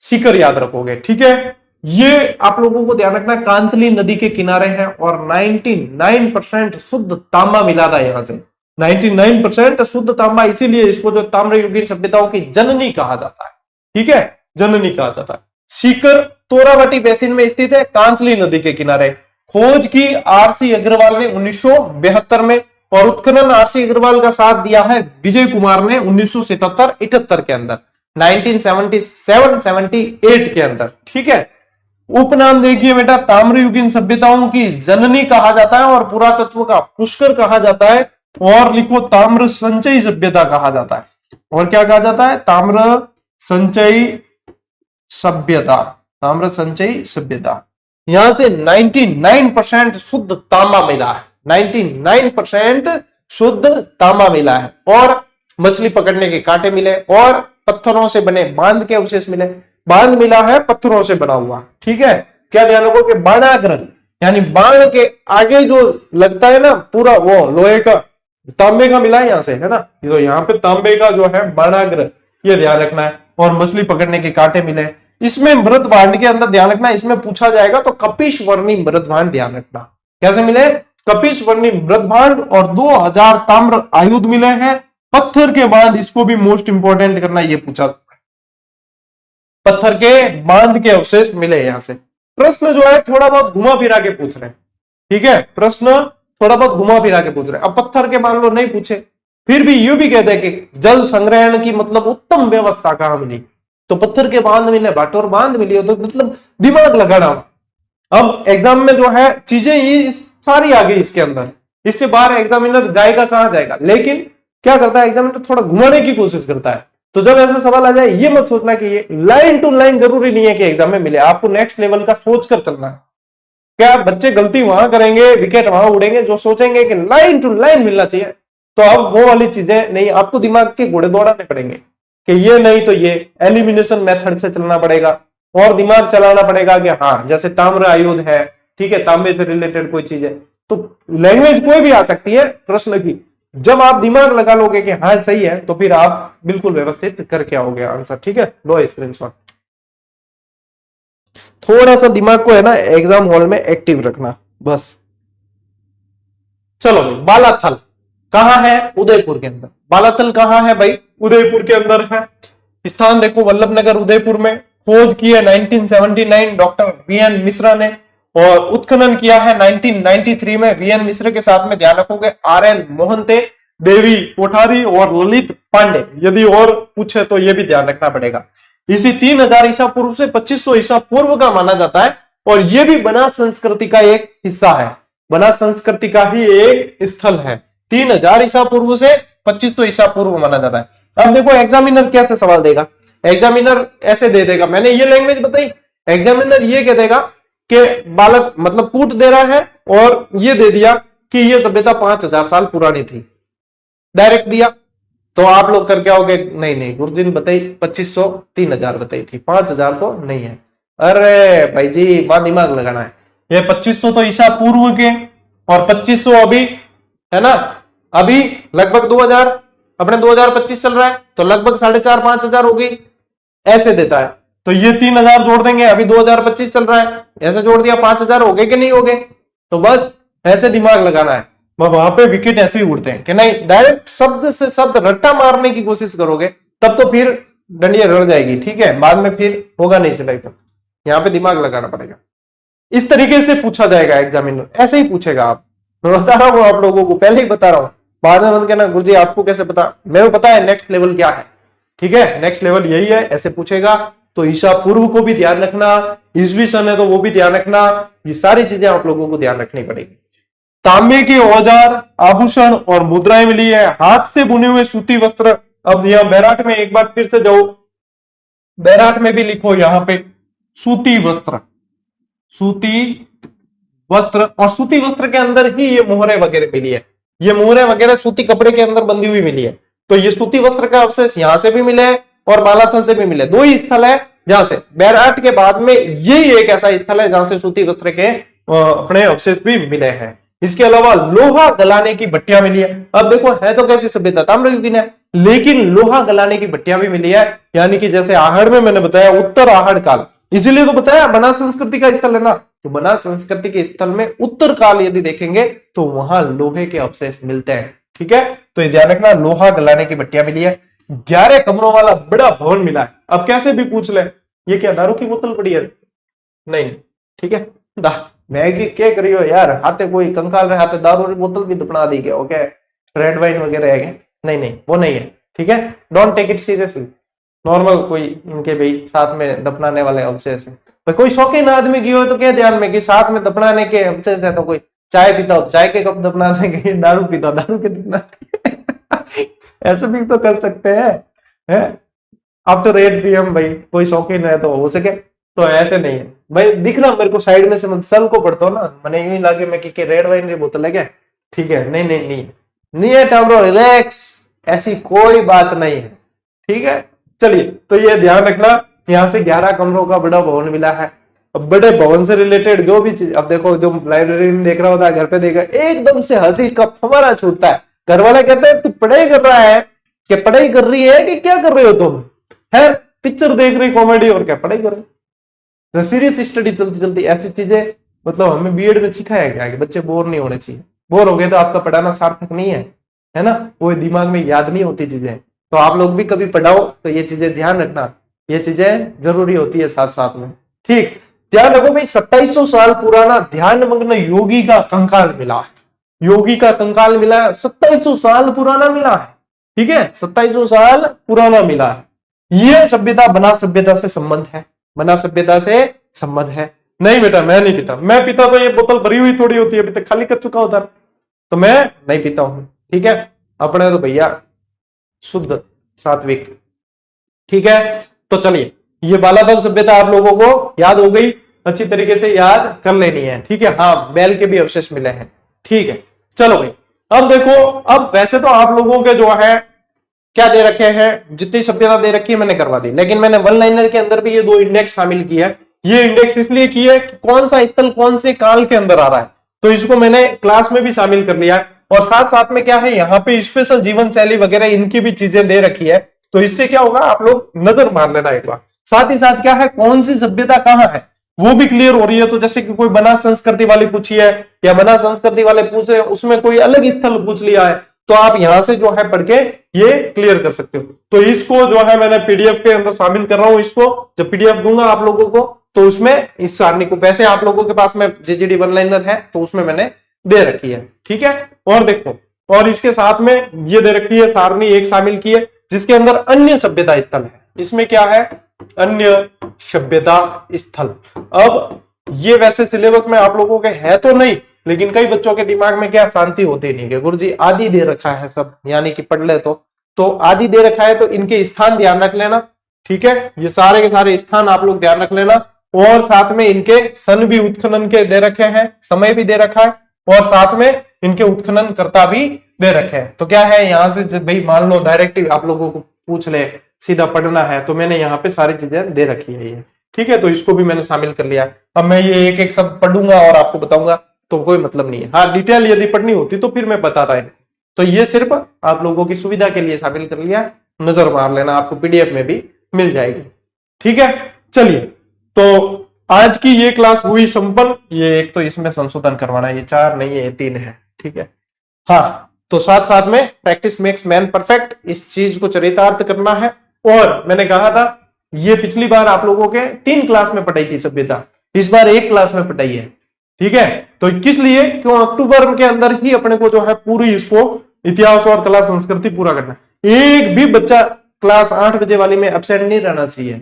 सीकर याद रखोगे। ठीक है, ये आप लोगों को ध्यान रखना, कांतली नदी के किनारे है और 99% शुद्ध तांबा मिला था यहां से, 99% शुद्ध तांबा, इसीलिए इसको जो ताम्रयुगीन सभ्यताओं की जननी कहा जाता है। ठीक है, जननी कहा जाता है। सीकर तोरावटी बेसिन में स्थित है, कांतली नदी के किनारे। खोज की आरसी अग्रवाल ने 1972 में, और उत्खनन आरसी अग्रवाल का साथ दिया है विजय कुमार ने 1977-78 के अंदर, 1977-78 के अंदर। ठीक है, उपनाम देखिए बेटा, ताम्रयुगीन सभ्यताओं की जननी कहा जाता है और पुरातत्व का पुष्कर कहा जाता है, और लिखो ताम्र संचयी सभ्यता कहा जाता है। और क्या कहा जाता है? ताम्र संचयी सभ्यता, ताम्र संचयी सभ्यता। यहां से 99% शुद्ध तांबा मिला है, 99% शुद्ध तांबा मिला है, और मछली पकड़ने के कांटे मिले, और पत्थरों से बने बांध के अवशेष मिले। बांध मिला है पत्थरों से बना हुआ। ठीक है, क्या ध्यान रखो कि बाणाग्र, यानी बाण के आगे जो लगता है ना पूरा, वो लोहे का, तांबे का मिला है यहां से, है ना। तो यहाँ पे तांबे का जो है बाणाग्र, ये ध्यान रखना है। और मछली पकड़ने के कांटे मिले। इसमें मृत भांड के अंदर ध्यान रखना, इसमें पूछा जाएगा तो कपिशवर्णी मृत भांड ध्यान रखना। कैसे मिले? कपिशवर्णी मृत भांड, और 2000 ताम्र आयुध मिले हैं। पत्थर के बांध, इसको भी मोस्ट इंपोर्टेंट करना, ये पूछा, पत्थर के बांध के अवशेष मिले यहां से। प्रश्न जो है थोड़ा बहुत घुमा फिरा के पूछ रहे हैं। ठीक है, प्रश्न थोड़ा बहुत घुमा फिरा के पूछ रहे हैं। अब पत्थर के मान लो नहीं पूछे, फिर भी यूं भी कहते हैं कि जल संग्रहण की मतलब उत्तम व्यवस्था कहां मिली, तो पत्थर के बांध मिले, भाटोर बांध मिली, तो मतलब दिमाग लगाना। अब एग्जाम में जो है चीजें ये सारी आ गई इसके अंदर, इससे बाहर एग्जामिनर जाएगा कहां जाएगा, लेकिन क्या करता है एग्जामिनर? थोड़ा घुमाने की कोशिश करता है। तो जब ऐसा सवाल आ जाए, ये मत सोचना कि ये लाइन टू लाइन जरूरी नहीं है कि एग्जाम में मिले, आपको नेक्स्ट लेवल का सोच कर चलना है। क्या बच्चे गलती वहां करेंगे, विकेट वहां उड़ेंगे, जो सोचेंगे कि लाइन टू लाइन मिलना चाहिए, तो अब वो वाली चीजें नहीं, आपको दिमाग के घोड़े दौड़ाने पड़ेंगे कि ये नहीं तो ये, एलिमिनेशन मेथड से चलना पड़ेगा, और दिमाग चलाना पड़ेगा कि हाँ जैसे ताम्र आयुध है, ठीक है, तांबे से रिलेटेड कोई चीज है, तो लैंग्वेज कोई भी आ सकती है प्रश्न की। जब आप दिमाग लगा लोगे कि हाँ सही है, तो फिर आप बिल्कुल व्यवस्थित करके आओगे आंसर। ठीक है, लो स्क्रीनशॉट। थोड़ा सा दिमाग को है ना एग्जाम हॉल में एक्टिव रखना बस। चलो भाई, बालाथल कहां है? उदयपुर के अंदर। बालाथल कहां है भाई? उदयपुर के अंदर है। स्थान देखो, वल्लभ नगर उदयपुर में। खोज की है 1979 डॉक्टर बीएन मिश्रा ने, और उत्खनन किया है 1993 में वीएन मिश्र के साथ में, ध्यान रखोगे आरएन मोहंते, देवी कोठारी और ललित पांडे। यदि और पूछे तो ये भी ध्यान रखना पड़ेगा। इसी 3000 ईसा पूर्व से 2500 ईसा पूर्व का माना जाता है और ये भी बनास संस्कृति का एक हिस्सा है, बनास संस्कृति का ही एक स्थल है। 3000 ईसा पूर्व से 2500 ईसा पूर्व माना जाता है। अब देखो एग्जामिनर कैसे सवाल देगा, एग्जामिनर ऐसे दे देगा, मैंने ये लैंग्वेज बताई, एग्जामिनर ये कह देगा कि बालक मतलब पूट दे रहा है और ये दे दिया कि ये सभ्यता 5000 साल पुरानी थी, डायरेक्ट दिया, तो आप लोग करके आओगे नहीं नहीं गुरुजी ने बताई 2500 3000 बताई थी, 5000 तो नहीं है। अरे भाई जी वहां दिमाग लगाना है, ये 2500 तो ईसा पूर्व के और 2500 अभी है ना, अभी लगभग 2000, अपने 2025 चल रहा है तो लगभग 4500-5000 हो गई, ऐसे देता है। तो ये 3000 जोड़ देंगे, अभी 2025 चल रहा है, ऐसे जोड़ दिया 5000 हो गए कि नहीं हो गए। तो बस ऐसे दिमाग लगाना है। वहां पे विकेट ऐसे ही उड़ते हैं कि नहीं, डायरेक्ट शब्द से शब्द रट्टा मारने की कोशिश करोगे तब तो फिर डंडिया रड़ जाएगी, ठीक है, बाद में फिर होगा नहीं सिलेक्शन। यहाँ पे दिमाग लगाना पड़ेगा। इस तरीके से पूछा जाएगा एग्जामिनर, ऐसे ही पूछेगा। आप मैं बता रहा हूं आप लोगों को, पहले ही बता रहा हूं, बाद में मत कहना गुरुजी आपको कैसे पता, मेरे को पता है नेक्स्ट लेवल क्या है, ठीक है, नेक्स्ट लेवल यही है, ऐसे पूछेगा। तो ईसा पूर्व को भी ध्यान रखना, ईसवी सन है तो वो भी ध्यान रखना, ये सारी चीजें आप लोगों को ध्यान रखनी पड़ेगी। तांबे के औजार, आभूषण और मुद्राएं मिली है, हाथ से बुने हुए सूती वस्त्र। अब यहां बैराट में एक बार फिर से जाओ, बैराट में भी लिखो यहां पे सूती वस्त्र, सूती वस्त्र, और सूती वस्त्र के अंदर ही ये मोहरे वगैरह मिली है, ये मोहरे वगैरह सूती कपड़े के अंदर बंधी हुई मिली है। तो ये सूती वस्त्र का अवशेष यहां से भी मिले और बालाथल से भी मिले, दो ही स्थल है जहां से, बैराट के बाद में यही एक ऐसा स्थल है जहां से सूती वस्त्र के अपने अवशेष भी मिले हैं। इसके अलावा लोहा गलाने की भट्टियां मिली है। अब देखो है तो कैसी सभ्यता, ताम्रयुगीन है, लेकिन लोहा गलाने की भट्टियां भी मिली है, यानी कि जैसे आहड़ में मैंने बताया उत्तर आहड़ काल, इसीलिए तो बताया बनास संस्कृति का स्थल है ना, तो बनास संस्कृति के स्थल में उत्तर काल यदि देखेंगे तो वहां लोहे के अवशेष मिलते हैं, ठीक है। तो ये ध्यान रखना, लोहा गलाने की भट्टियां मिली है। 11 कमरों वाला बड़ा भवन मिला है। अब कैसे भी पूछ ले, ये क्या दारू की बोतल पड़ी है, नहीं, ठीक है, मैगी क्या करी हो यार, हाथे कोई कंकाल रहे हाथे दारू की बोतल भी दफना दी गया, ओके, रेड वाइन वगैरह है, नहीं नहीं वो नहीं है, ठीक है, don't take it seriously, normal कोई इनके भी साथ में दफनाने वाले अवशेष है। तो कोई शौकीन आदमी की हो तो क्या ध्यान में कि साथ में दफनाने के अवशेष है, तो कोई चाय पीता हो चाय के कप दफनाने के, दारू पीता हो दारू के दफनाने ऐसे भी तो कर सकते हैं, आफ्टर 8 PM भाई, कोई शौकीन है तो हो सके, तो ऐसे नहीं है भाई। दिख रहा मेरे को साइड में से सल को पढ़ता हूँ ना, मैंने यूं लगे मैं कि रेड वाइन की बोतल है क्या, ठीक है, नहीं नहीं नहीं नहीं है टामरो, रिलैक्स, ऐसी कोई बात नहीं है, ठीक है। चलिए, तो ये ध्यान रखना, यहाँ से 11 कमरों का बड़ा भवन मिला है। अब बड़े भवन से रिलेटेड जो भी चीज, अब देखो जो लाइब्रेरी में देख रहा होता है, घर पे देख रहा है, एकदम से हंसी का फव्वारा छूटता है, घर वाले कहते हैं तू पढ़ाई कर रहा है, क्या पढ़ाई कर रही है कि क्या कर रहे हो तुम, है पिक्चर देख रही कॉमेडी और क्या पढ़ाई कर रहे हो, तो सीरियस स्टडी चलती चलती ऐसी चीजें, मतलब हमें बीएड में सिखाया गया कि बच्चे बोर नहीं होने चाहिए, बोर हो गए तो आपका पढ़ाना सार्थक नहीं है ना, वो दिमाग में याद नहीं होती चीजें। तो आप लोग भी कभी पढ़ाओ तो ये चीजें ध्यान रखना, ये चीजें जरूरी होती है साथ साथ में, ठीक। ध्यान रखो भाई, 2700 साल पुराना ध्यान मग्न योगी का कंकाल मिला है, योगी का कंकाल मिला है, 2700 साल पुराना मिला है, ठीक है, 2700 साल पुराना मिला है। यह सभ्यता बनास सभ्यता से संबंध है, बनास सभ्यता से संबंध है। नहीं बेटा मैं नहीं पीता, मैं पीता तो ये बोतल भरी हुई थोड़ी होती है, अभी तक खाली कर चुका होता, तो मैं नहीं पीता हूं, ठीक है। अपने तो भैया शुद्ध सात्विक, ठीक है। तो चलिए, ये बालाथल सभ्यता आप लोगों को याद हो गई, अच्छी तरीके से याद कर लेनी है, ठीक है। हाँ, बैल के भी अवशेष मिले हैं, ठीक है। चलो भाई, अब देखो, अब वैसे तो आप लोगों के जो है क्या दे रखे हैं, जितनी सभ्यता दे रखी है मैंने करवा दी, लेकिन मैंने वन लाइनर के अंदर भी ये 2 इंडेक्स शामिल किया है। ये इंडेक्स इसलिए किया है कि कौन सा स्थल कौन से काल के अंदर आ रहा है, तो इसको मैंने क्लास में भी शामिल कर लिया है। और साथ साथ में क्या है, यहाँ पे स्पेशल जीवन शैली वगैरह इनकी भी चीजें दे रखी है, तो इससे क्या होगा आप लोग नजर मार लेना एक बार। साथ ही साथ क्या है, कौन सी सभ्यता कहाँ है वो भी क्लियर हो रही है। तो जैसे कि कोई बनास संस्कृति वाली पूछी है या बनास संस्कृति वाले पूछे, उसमें कोई अलग स्थल पूछ लिया है, तो आप यहां से जो है पढ़ के ये क्लियर कर सकते हो। तो इसको जो है मैंने पीडीएफ के अंदर शामिल कर रहा हूं, इसको जब पीडीएफ दूंगा आप लोगों को तो उसमें इस सारणी को, वैसे आप लोगों के पास में जेजीडी वन लाइनर है तो उसमें मैंने दे रखी है, ठीक है। और देखो, और इसके साथ में ये दे रखी है सारणी एक शामिल की है जिसके अंदर अन्य सभ्यता स्थल है। इसमें क्या है, अन्य सभ्यता स्थल। अब ये वैसे सिलेबस में आप लोगों के है तो नहीं, लेकिन कई बच्चों के दिमाग में क्या शांति होती नहीं है, गुरुजी आदि दे रखा है सब, यानी कि पढ़ ले तो आदि दे रखा है तो इनके स्थान ध्यान रख लेना, ठीक है। ये सारे के सारे स्थान आप लोग ध्यान रख लेना, और साथ में इनके सन भी उत्खनन के दे रखे हैं, समय भी दे रखा है, और साथ में इनके उत्खनन कर्ता भी दे रखे हैं। तो क्या है यहां से जब भाई मान लो डायरेक्ट आप लोगों को पूछ ले, सीधा पढ़ना है, तो मैंने यहाँ पे सारी चीजें दे रखी है ये, ठीक है। तो इसको भी मैंने शामिल कर लिया। अब मैं ये एक एक सब पढ़ूंगा और आपको बताऊंगा तो कोई मतलब नहीं है। हाँ, डिटेल यदि पढ़नी होती तो फिर मैं बताता है, तो ये सिर्फ आप लोगों की सुविधा के लिए शामिल कर लिया, नजर मार लेना, आपको पीडीएफ में भी मिल जाएगी, ठीक है। चलिए, तो आज की ये क्लास हुई संपन्न। ये एक तो इसमें संशोधन करवाना है, ये 4 नहीं है, ये 3 है, ठीक है। हाँ, तो साथ साथ में प्रैक्टिस मेक्स मैन परफेक्ट, इस चीज को चरितार्थ करना है। और मैंने कहा था ये पिछली बार आप लोगों के 3 क्लास में पढ़ाई थी सभ्यता, इस बार 1 क्लास में पढ़ाई है, ठीक है। तो किस लिए, क्यों, अक्टूबर के अंदर ही अपने को जो है पूरी इसको इतिहास और कला संस्कृति पूरा करना। एक भी बच्चा क्लास 8 बजे वाली में एब्सेंट नहीं रहना चाहिए,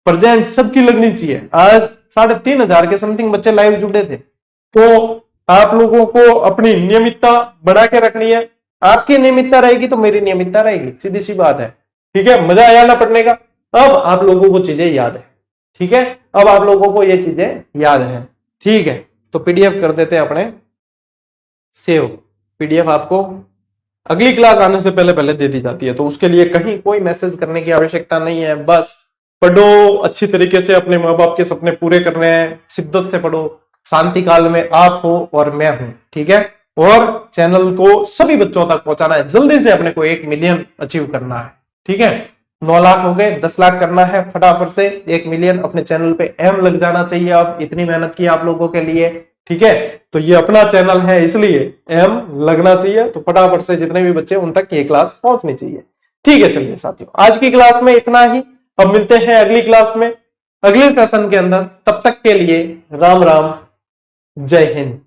प्रेजेंट सबकी लगनी चाहिए। आज 3500 के समथिंग बच्चे लाइव जुड़े थे, तो आप लोगों को अपनी नियमितता बढ़ा के रखनी है। आपकी नियमितता रहेगी तो मेरी नियमितता रहेगी, सीधी सी बात है, ठीक है। मजा आया ना पढ़ने का। अब आप लोगों को चीजें याद है, ठीक है। अब आप लोगों को ये चीजें याद है, ठीक है। तो पीडीएफ कर देते हैं अपने सेव। पीडीएफ आपको अगली क्लास आने से पहले पहले दे दी जाती है, तो उसके लिए कहीं कोई मैसेज करने की आवश्यकता नहीं है। बस पढ़ो अच्छी तरीके से, अपने माँ बाप के सपने पूरे करने हैं, शिद्दत से पढ़ो। शांति काल में आप हो और मैं हूं, ठीक है। और चैनल को सभी बच्चों तक पहुंचाना है, जल्दी से अपने को 1 मिलियन अचीव करना है, ठीक है। 9 लाख हो गए, 10 लाख करना है फटाफट से। 1 मिलियन अपने चैनल पे एम लग जाना चाहिए। अब इतनी मेहनत की आप लोगों के लिए, ठीक है। तो ये अपना चैनल है इसलिए एम लगना चाहिए, तो फटाफट से जितने भी बच्चे उन तक ये क्लास पहुंचनी चाहिए, ठीक है। चलिए साथियों, आज की क्लास में इतना ही। अब मिलते हैं अगली क्लास में, अगले सेशन के अंदर। तब तक के लिए राम राम, जय हिंद।